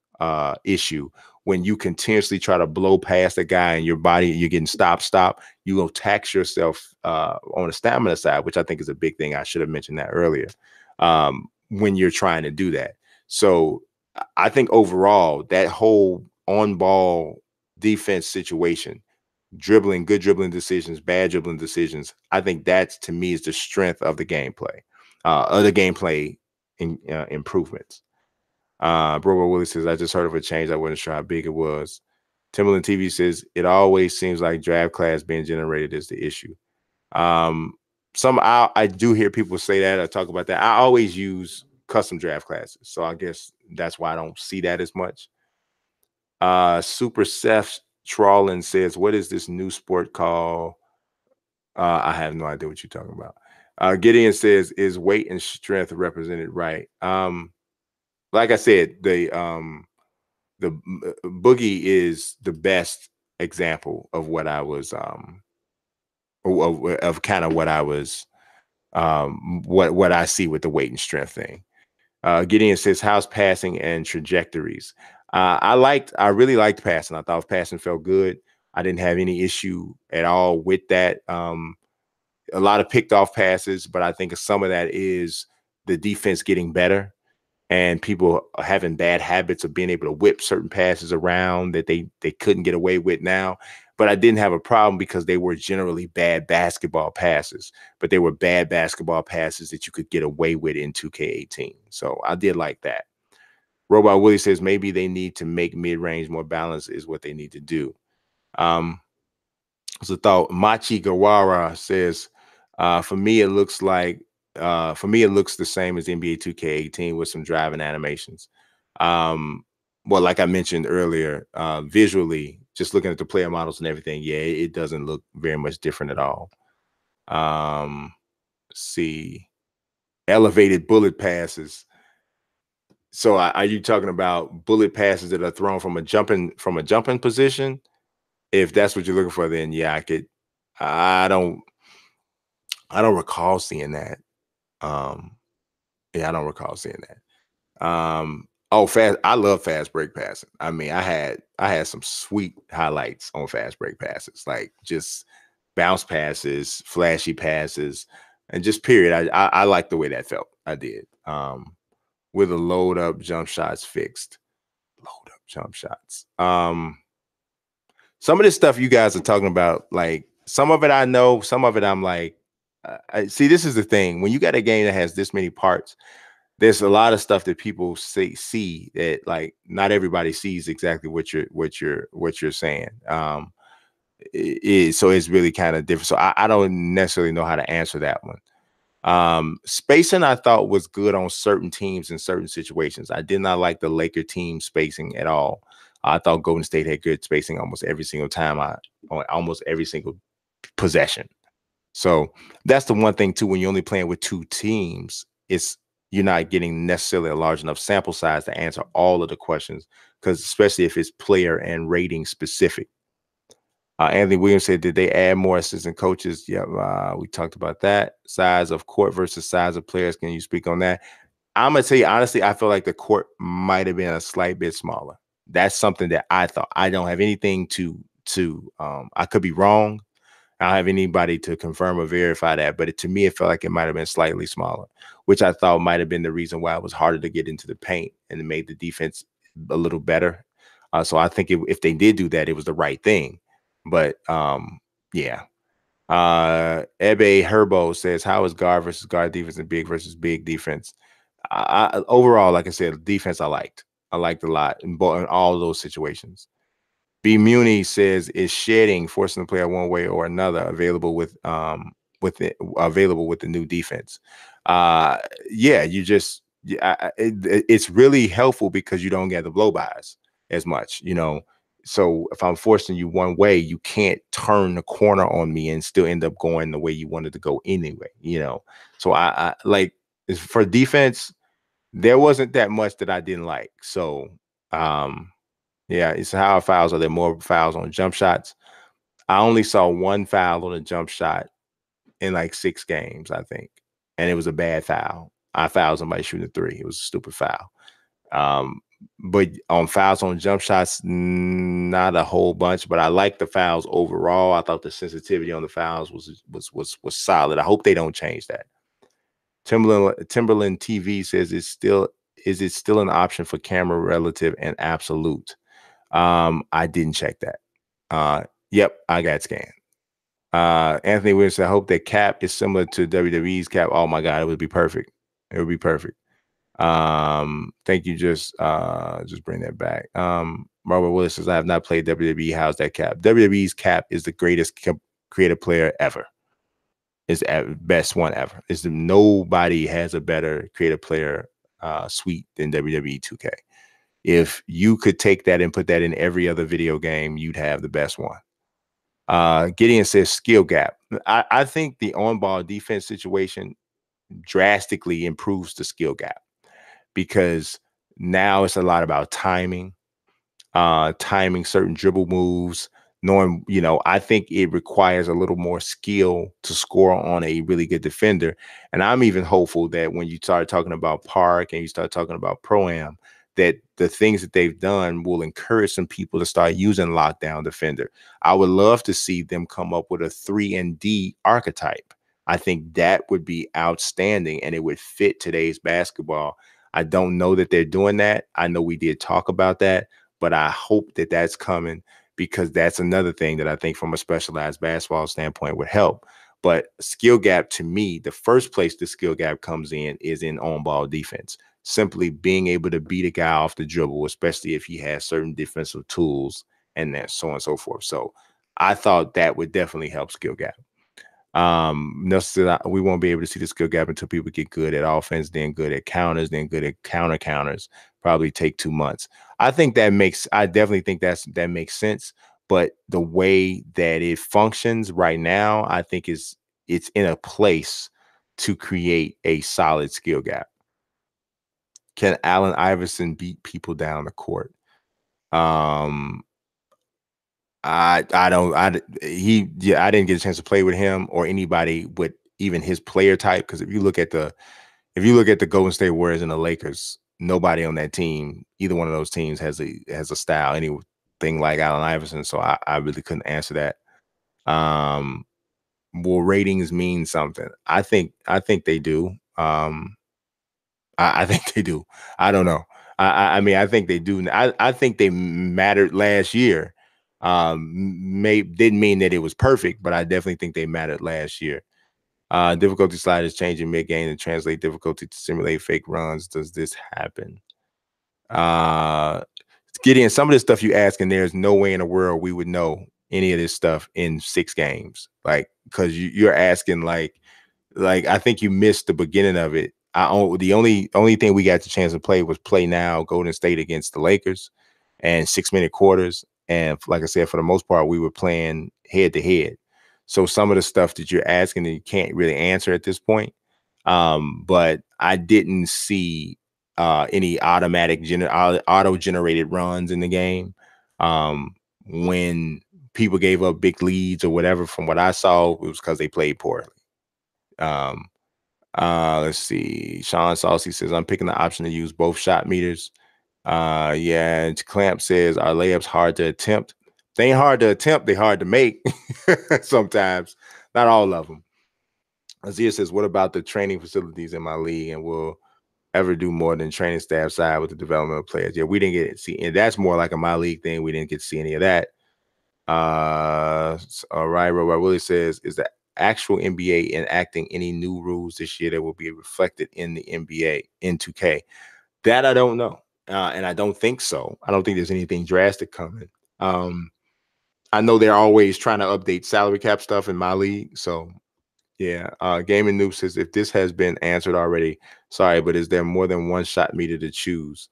issue when you continuously try to blow past a guy and your body, you're getting stop, you go tax yourself on the stamina side, which I think is a big thing. I should have mentioned that earlier when you're trying to do that. So I think overall that whole on-ball defense situation, good dribbling decisions, bad dribbling decisions, I think that's, to me, is the strength of the gameplay, other gameplay improvements. Bro Willie says, I just heard of a change. I wasn't sure how big it was. Timberland TV says, it always seems like draft class being generated is the issue. I do hear people say that or talk about that. I always use custom draft classes, so I guess that's why I don't see that as much. Super Seth Trawlin says, what is this new sport called? I have no idea what you're talking about. Gideon says, is weight and strength represented right? Like I said, the boogie is the best example of what I was of kind of what I was what I see with the weight and strength thing. Gideon says, how's passing and trajectories? I really liked passing. I thought passing felt good. I didn't have any issue at all with that. A lot of picked off passes, but I think some of that is the defense getting better and people having bad habits of being able to whip certain passes around that they couldn't get away with now. But I didn't have a problem because they were generally bad basketball passes, but they were bad basketball passes that you could get away with in 2K18. So I did like that. Robot Willie says maybe they need to make mid-range more balanced is what they need to do. So thought Machi Gawara says, for me, it looks the same as NBA 2K18 with some driving animations. Well, like I mentioned earlier, visually, just looking at the player models and everything, yeah, it doesn't look very much different at all. Let's see, elevated bullet passes. So are you talking about bullet passes that are thrown from a jumping position? If that's what you're looking for, then yeah, I don't recall seeing that. Yeah, I don't recall seeing that. Fast. I love fast break passing. I mean, I had some sweet highlights on fast break passes, like just bounce passes, flashy passes, and just period. I like the way that felt. I did. With a load up jump shots fixed. Load up jump shots. Some of this stuff you guys are talking about, like some of it I know, some of it I'm like, see, this is the thing. When you got a game that has this many parts, there's a lot of stuff that people see that like not everybody sees exactly what you're saying. So it's really kind of different. So I don't necessarily know how to answer that one. Spacing I thought was good on certain teams in certain situations. I did not like the Laker team spacing at all. I thought Golden State had good spacing almost every single time, on almost every single possession. So that's the one thing too. When you're only playing with two teams, you're not getting necessarily a large enough sample size to answer all of the questions, because especially if it's player and rating specific. Anthony Williams said, did they add more assistant coaches? Yeah, we talked about that. Size of court versus size of players. Can you speak on that? I'm going to tell you, honestly, I feel like the court might have been a slight bit smaller. That's something that I thought. I don't have anything I could be wrong. I don't have anybody to confirm or verify that, but to me, it felt like it might have been slightly smaller, which I thought might have been the reason why it was harder to get into the paint and it made the defense a little better. So I think if they did do that, it was the right thing. But yeah. Ebe Herbo says, how is guard versus guard defense and big versus big defense? Overall, like I said, defense I liked a lot in all those situations. B Muni says, is shedding, forcing the player one way or another, available with the new defense? Yeah, it's really helpful because you don't get the blow-bys as much, So if I'm forcing you one way, you can't turn the corner on me and still end up going the way you wanted to go anyway, So I like, for defense, there wasn't that much that I didn't like. So yeah, it's how fouls. Are there more fouls on jump shots? I only saw one foul on a jump shot in like 6 games, I think. And it was a bad foul. I fouled somebody shooting a 3. It was a stupid foul. But on fouls on jump shots, not a whole bunch, but I like the fouls overall. I thought the sensitivity on the fouls was solid. I hope they don't change that. Timberland TV says, is it still an option for camera relative and absolute? I didn't check that. Yep, I got scanned. Anthony Williams said, I hope that cap is similar to WWE's cap. Oh my God, it would be perfect. It would be perfect. Thank you. Just bring that back. Robert Willis says, I have not played WWE. How's that cap? WWE's cap is the greatest creative player ever. Is the best one ever. Nobody has a better creative player suite than WWE 2K. If you could take that and put that in every other video game, you'd have the best one. Gideon says skill gap. I think the on-ball defense situation drastically improves the skill gap, because now it's a lot about timing certain dribble moves, knowing, I think it requires a little more skill to score on a really good defender. And I'm even hopeful that when you start talking about Park and you start talking about Pro-Am, that the things that they've done will encourage some people to start using lockdown defender. I would love to see them come up with a 3-and-D archetype. I think that would be outstanding and it would fit today's basketball. I don't know that they're doing that. I know we did talk about that, but I hope that that's coming, because that's another thing that I think from a specialized basketball standpoint would help. But skill gap, to me, the first place the skill gap comes in is in on-ball defense. Simply being able to beat a guy off the dribble, especially if he has certain defensive tools and then so on and so forth. So I thought that would definitely help skill gap. We won't be able to see the skill gap until people get good at offense, then good at counters, then good at counters. Probably take 2 months. I definitely think that makes sense. But the way that it functions right now, I think it's in a place to create a solid skill gap. Can Allen Iverson beat people down the court? I didn't get a chance to play with him or anybody with even his player type. Because if you look at the Golden State Warriors and the Lakers, nobody on that team, either one of those teams has a style, anything like Allen Iverson. So I really couldn't answer that. Will ratings mean something? I think they do. I think they do. I don't know. I mean, I think they do. I think they mattered last year. Didn't mean that it was perfect, but I definitely think they mattered last year. Difficulty slide is changing mid-game to translate difficulty to simulate fake runs. Does this happen? Gideon, some of this stuff you asking, there's no way in the world we would know any of this stuff in 6 games. Like, because you're asking like I think you missed the beginning of it. The only thing we got the chance to play was play now Golden State against the Lakers and 6-minute quarters. And like I said, for the most part, we were playing head to head. So some of the stuff that you're asking and you can't really answer at this point. But I didn't see any auto-generated runs in the game. When people gave up big leads or whatever, from what I saw, it was because they played poorly. Let's see. Sean Saucy says, I'm picking the option to use both shot meters. Yeah. Clamp says, are layups hard to attempt? They ain't hard to attempt. They hard to make sometimes. Not all of them. Azir says, what about the training facilities in my league, and will ever do more than training staff side with the development of players? Yeah, we didn't get to see, and that's more like a my league thing. We didn't get to see any of that. All right. Robert Willie says, is the actual NBA enacting any new rules this year that will be reflected in the NBA in 2K? That I don't know. And I don't think so. I don't think there's anything drastic coming. I know they're always trying to update salary cap stuff in my league. So yeah. Gaming Noob says, if this has been answered already, sorry, but is there more than one shot meter to choose?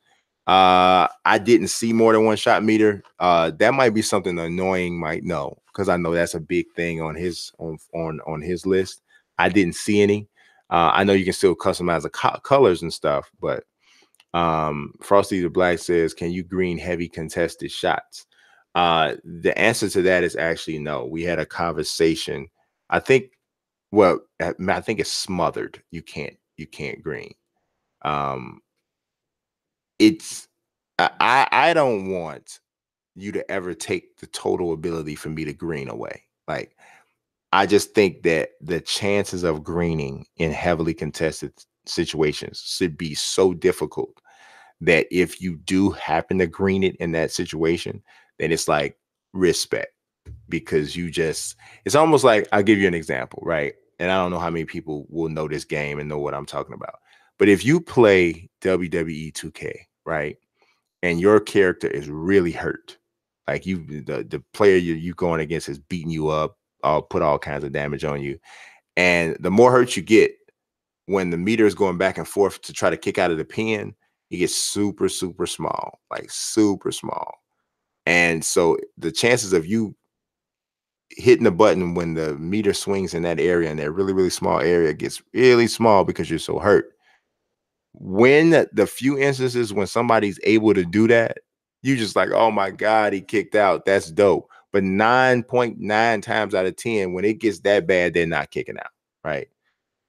I didn't see more than one shot meter. That might be something Annoying might know, because I know that's a big thing on his on his list. I didn't see any. I know you can still customize the colors and stuff, but Frosty the Black says, can you green heavy contested shots? The answer to that is actually no. We had a conversation. I think it's smothered. You can't green. I don't want you to ever take the total ability for me to green away. Like, I just think that the chances of greening in heavily contested situations should be so difficult that if you do happen to green it in that situation, then it's like respect, because it's almost like, I'll give you an example, right? And I don't know how many people will know this game and know what I'm talking about. But if you play WWE 2K, right, and your character is really hurt, like the player you going against is beating you up, put all kinds of damage on you, and the more hurt you get, when the meter is going back and forth to try to kick out of the pin, it gets super, super small, like super small. And so the chances of you hitting the button when the meter swings in that area, and that really, really small area, gets really small because you're so hurt. When the few instances when somebody's able to do that, you just like, oh my God, he kicked out. That's dope. but 9.9 times out of 10, when it gets that bad, they're not kicking out, right?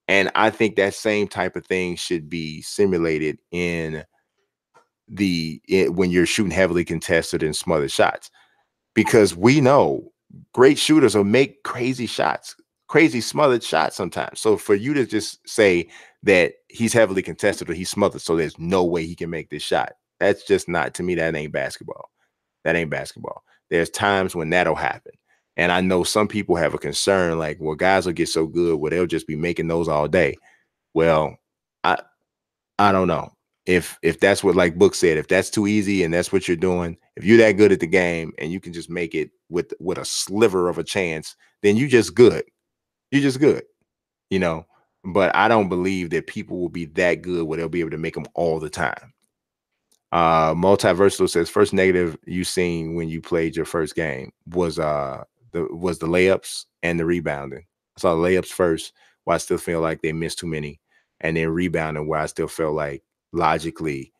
And I think that same type of thing should be simulated in when you're shooting heavily contested and smothered shots, because we know great shooters will make crazy shots, crazy smothered shots sometimes. So for you to just say that he's heavily contested or he's smothered, so there's no way he can make this shot, that's just not, to me, that ain't basketball. That ain't basketball. There's times when that'll happen. And I know some people have a concern like, well, guys will get so good where they'll just be making those all day. Well, I don't know. If that's what, like Book said, if that's too easy and that's what you're doing, if you're that good at the game and you can just make it with a sliver of a chance, then you just good. You're just good, you know. But I don't believe that people will be that good where they'll be able to make them all the time. Multiversal says first negative you seen when you played your first game was the layups and the rebounding. I saw the layups first, where I still feel like they missed too many, and then rebounding where I still feel like logically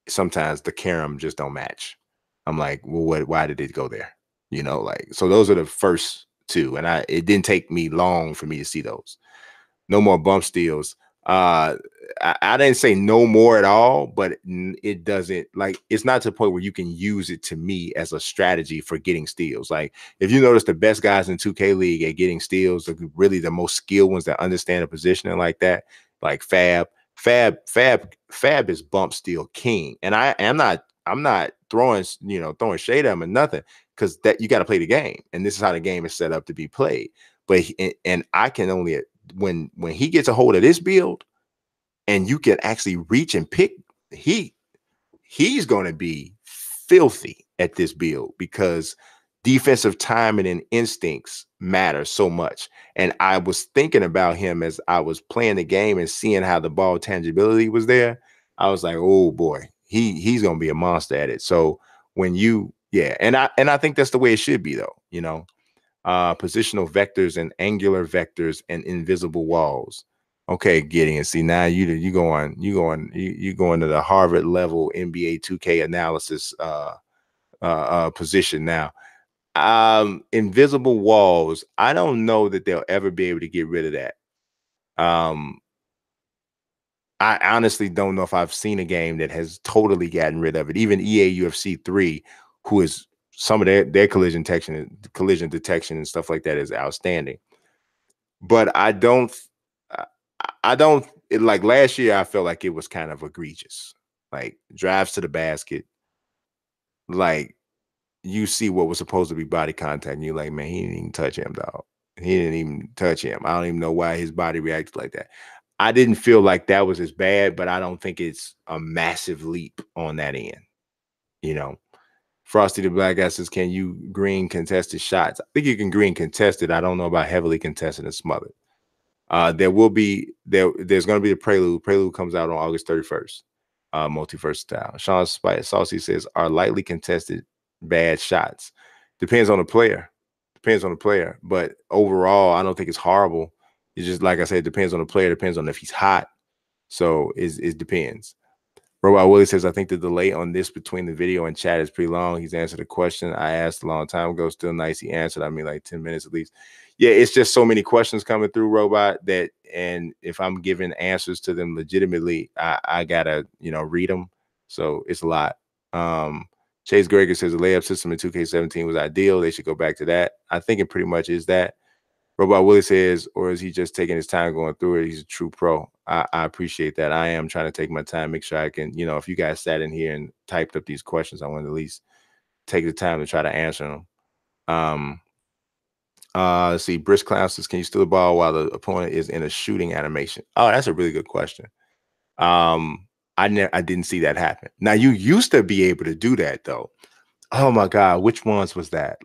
sometimes the carom just don't match. I'm like, well, why did it go there? You know, like, so those are the first two, and it didn't take me long for me to see those. No more bump steals. I didn't say no more at all, but it doesn't, like, it's not to the point where you can use it, to me, as a strategy for getting steals. Like, if you notice, the best guys in 2K League at getting steals are really the most skilled ones that understand the positioning like that, like Fab is bump steal king. And I'm not throwing shade at him or nothing, because that you got to play the game, and this is how the game is set up to be played. But and I can only, when he gets a hold of this build and you can actually reach and pick, he's going to be filthy at this build, because defensive timing and instincts matter so much. And I was thinking about him as I was playing the game and seeing how the ball tangibility was there. I was like, oh boy, he's going to be a monster at it. So when and I think that's the way it should be, though, you know. Positional vectors and angular vectors and invisible walls. Okay, Gideon. See, now you going to the Harvard level NBA 2K analysis position now. Invisible walls. I don't know that they'll ever be able to get rid of that. I honestly don't know if I've seen a game that has totally gotten rid of it. Even EA UFC 3, who is some of their collision detection and stuff like that is outstanding. But I don't like last year, I felt like it was kind of egregious. Like drives to the basket, like you see what was supposed to be body contact, and you're like, man, he didn't even touch him, dog. He didn't even touch him. I don't even know why his body reacted like that. I didn't feel like that was as bad, but I don't think it's a massive leap on that end, you know. Frosty the Black Guy says, can you green contested shots? I think you can green contested. I don't know about heavily contested and smothered. There's going to be a Prelude. Prelude comes out on August 31st. Multi-versatile. Sean Saucy says, are lightly contested bad shots? Depends on the player. But overall, I don't think it's horrible. It's just, like I said, it depends on the player. Depends on if he's hot. So it depends. Robot Willie says, I think the delay on this between the video and chat is pretty long. He's answered a question I asked a long time ago. Still nice. He answered, I mean, like 10 minutes at least. Yeah, it's just so many questions coming through, Robot, and if I'm giving answers to them legitimately, I gotta, read them. So it's a lot. Chase Greger says the layup system in 2K17 was ideal. They should go back to that. I think it pretty much is that. Robot Willie says, or is he just taking his time going through it? He's a true pro. I appreciate that. I am trying to take my time, make sure I can, if you guys sat in here and typed up these questions, I want to at least take the time to try to answer them. Let's see. Brisk Clown says, can you steal the ball while the opponent is in a shooting animation? Oh, that's a really good question. I didn't see that happen. Now, you used to be able to do that, though. Oh my God, which ones was that?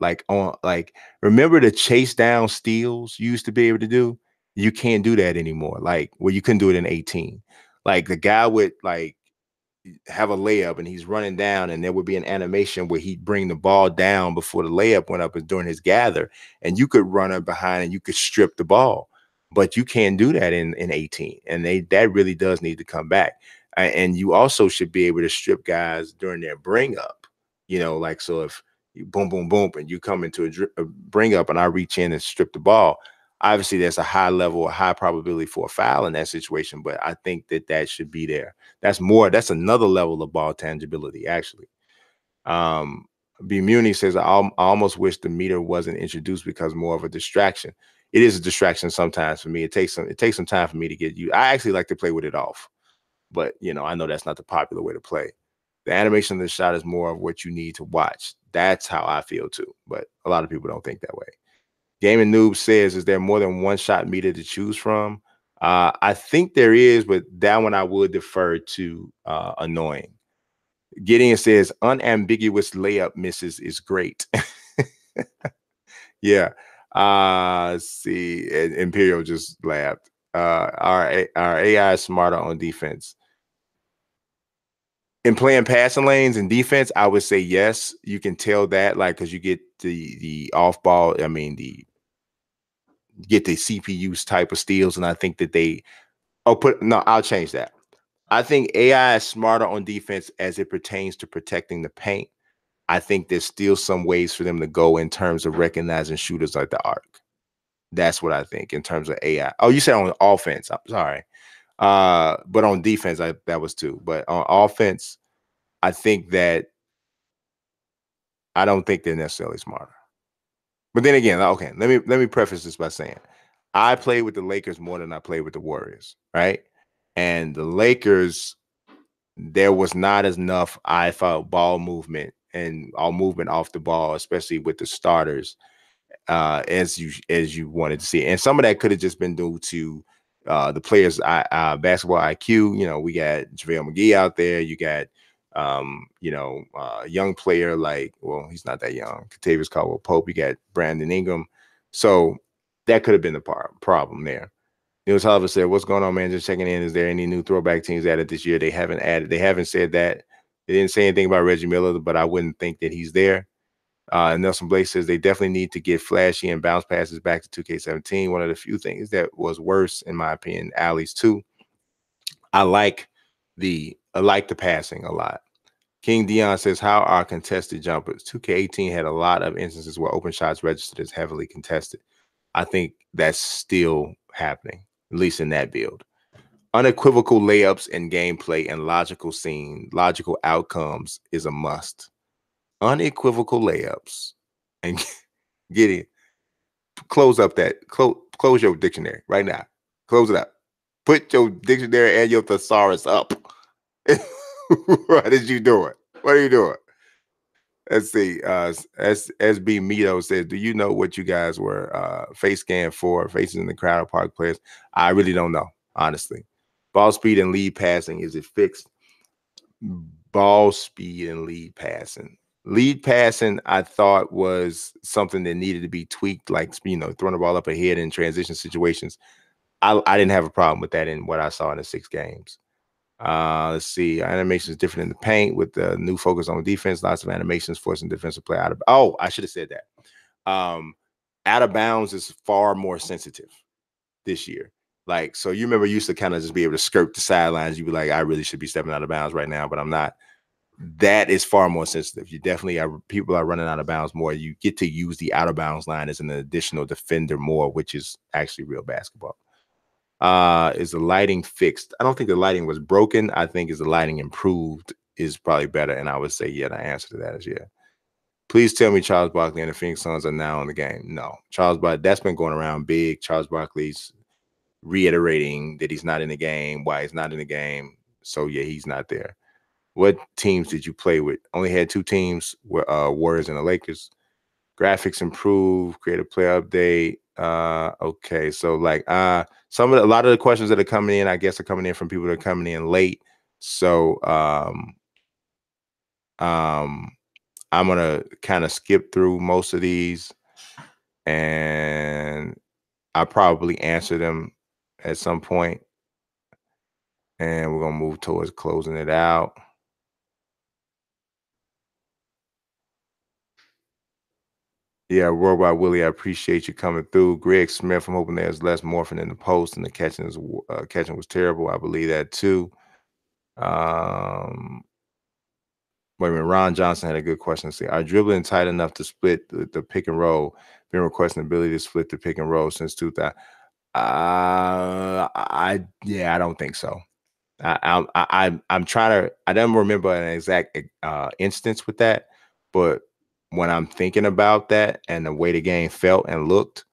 Remember the chase down steals you used to be able to do? You can't do that anymore. Like, well, you couldn't do it in 18. Like the guy would have a layup and he's running down, and there would be an animation where he'd bring the ball down before the layup went up and during his gather, and you could run up behind and you could strip the ball. But you can't do that in 18. And that really does need to come back. And you also should be able to strip guys during their bring up. So if you boom, boom, boom, and you come into a bring up, and I reach in and strip the ball. Obviously, there's a high level, a high probability for a foul in that situation, but I think that should be there. That's another level of ball tangibility, actually. Um, B Muni says, I almost wish the meter wasn't introduced because more of a distraction. It is a distraction sometimes for me. It takes some time for me to get you. I actually like to play with it off, but I know that's not the popular way to play. The animation of the shot is more of what you need to watch. That's how I feel too. But a lot of people don't think that way. Gaming Noob says, is there more than one shot meter to choose from? I think there is, but that one I would defer to annoying. Gideon says, unambiguous layup misses is great. Yeah. Let's see. Imperial just laughed. Our AI is smarter on defense. In playing passing lanes and defense, I would say yes. You can tell that, like, because you get the off ball. I mean, get the CPU's type of steals, and I think that they. Oh, no. I'll change that. I think AI is smarter on defense as it pertains to protecting the paint. I think there's still some ways for them to go in terms of recognizing shooters like the arc. That's what I think in terms of AI. Oh, you said on offense. I'm sorry. But on defense, that was too. But on offense, I think that I don't think they're necessarily smarter. But then again, okay, let me preface this by saying I played with the Lakers more than I played with the Warriors, right? And the Lakers, there was not enough, I felt, ball movement and all movement off the ball, especially with the starters, as you wanted to see. And some of that could have just been due to the players' basketball IQ. We got JaVale McGee out there. You got a young player like, well, he's not that young, Kentavious Caldwell-Pope. You got Brandon Ingram. So that could have been the problem there. Neil Oliver said, what's going on, man? Just checking in. Is there any new throwback teams added this year? They haven't said that. They didn't say anything about Reggie Miller, but I wouldn't think that he's there. Nelson Blake says they definitely need to get flashy and bounce passes back to 2K17. One of the few things that was worse, in my opinion, alleys too. I like the passing a lot. King Dion says, how are contested jumpers? 2K18 had a lot of instances where open shots registered as heavily contested. I think that's still happening, at least in that build. Unequivocal layups and gameplay and logical outcomes is a must. Unequivocal layups and get it. Close your dictionary right now. Close it up. Put your dictionary and your thesaurus up. What did you doing? What are you doing? Let's see. SB Mito says, do you know what you guys were face scan for? Faces in the crowd, park players. I really don't know, honestly. Ball speed and lead passing, is it fixed? Ball speed and lead passing. Lead passing, I thought, was something that needed to be tweaked, like, throwing the ball up ahead in transition situations. I didn't have a problem with that in what I saw in the 6 games. Let's see. Animation is different in the paint with the new focus on defense. Lots of animations forcing defensive play out of. Oh, I should have said that. Out of bounds is far more sensitive this year. Like, so you remember, you used to kind of just be able to skirt the sidelines. You'd be like, I really should be stepping out of bounds right now, but I'm not. That is far more sensitive. You definitely people are running out of bounds more. You get to use the out of bounds line as an additional defender more, which is actually real basketball. Is the lighting fixed? I don't think the lighting was broken. I think is the lighting improved is probably better. And I would say, yeah, the answer to that is yeah. Please tell me Charles Barkley and the Phoenix Suns are now in the game. No, Charles Barkley, that's been going around big. Charles Barkley's reiterating that he's not in the game, why he's not in the game. So yeah, he's not there. What teams did you play with? Only had 2 teams, Warriors and the Lakers. Graphics improved, creative play update. Okay, so like a lot of the questions that are coming in, I guess, are coming in from people that are coming in late. So I'm gonna kind of skip through most of these, and I'll probably answer them at some point. And we're gonna move towards closing it out. Yeah, Worldwide Willie, I appreciate you coming through. Greg Smith, I'm hoping there's less morphing in the post and the catching was terrible. I believe that too. Wait a minute, Ron Johnson had a good question. See, are dribbling tight enough to split the pick and roll? Been requesting the ability to split the pick and roll since 2000. I don't think so. I'm trying to. I don't remember an exact instance with that, but when I'm thinking about that and the way the game felt and looked,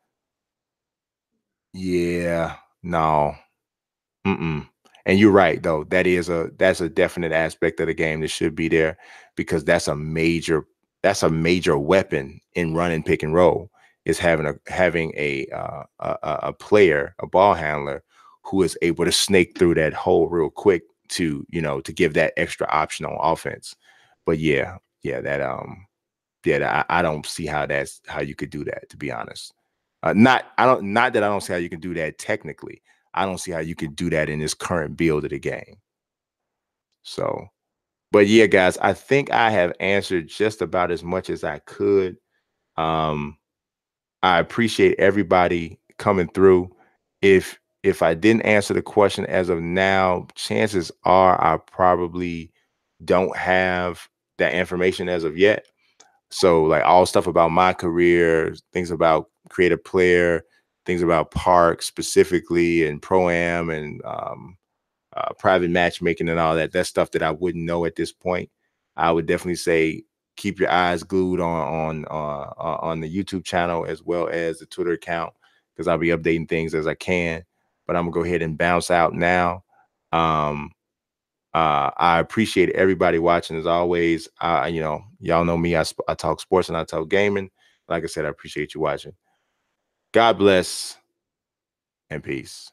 yeah, no. Mm-mm. And you're right, though. That's a definite aspect of the game that should be there, because that's a major weapon in running pick and roll, is having a player, a ball handler, who is able to snake through that hole real quick to give that extra option on offense. But I don't see how you could do that, to be honest. Not that I don't see how you can do that technically. I don't see how you could do that in this current build of the game. So, but yeah, guys, I think I have answered just about as much as I could. Um, I appreciate everybody coming through. If I didn't answer the question as of now, chances are I probably don't have that information as of yet. So like all stuff about my career, things about creative player, things about Park specifically, and Pro-Am, and private matchmaking and all that. That's stuff that I wouldn't know at this point. I would definitely say keep your eyes glued on the YouTube channel as well as the Twitter account, because I'll be updating things as I can. But I'm gonna go ahead and bounce out now. Um, I appreciate everybody watching as always. Y'all know me. I talk sports and I talk gaming. Like I said, I appreciate you watching. God bless and peace.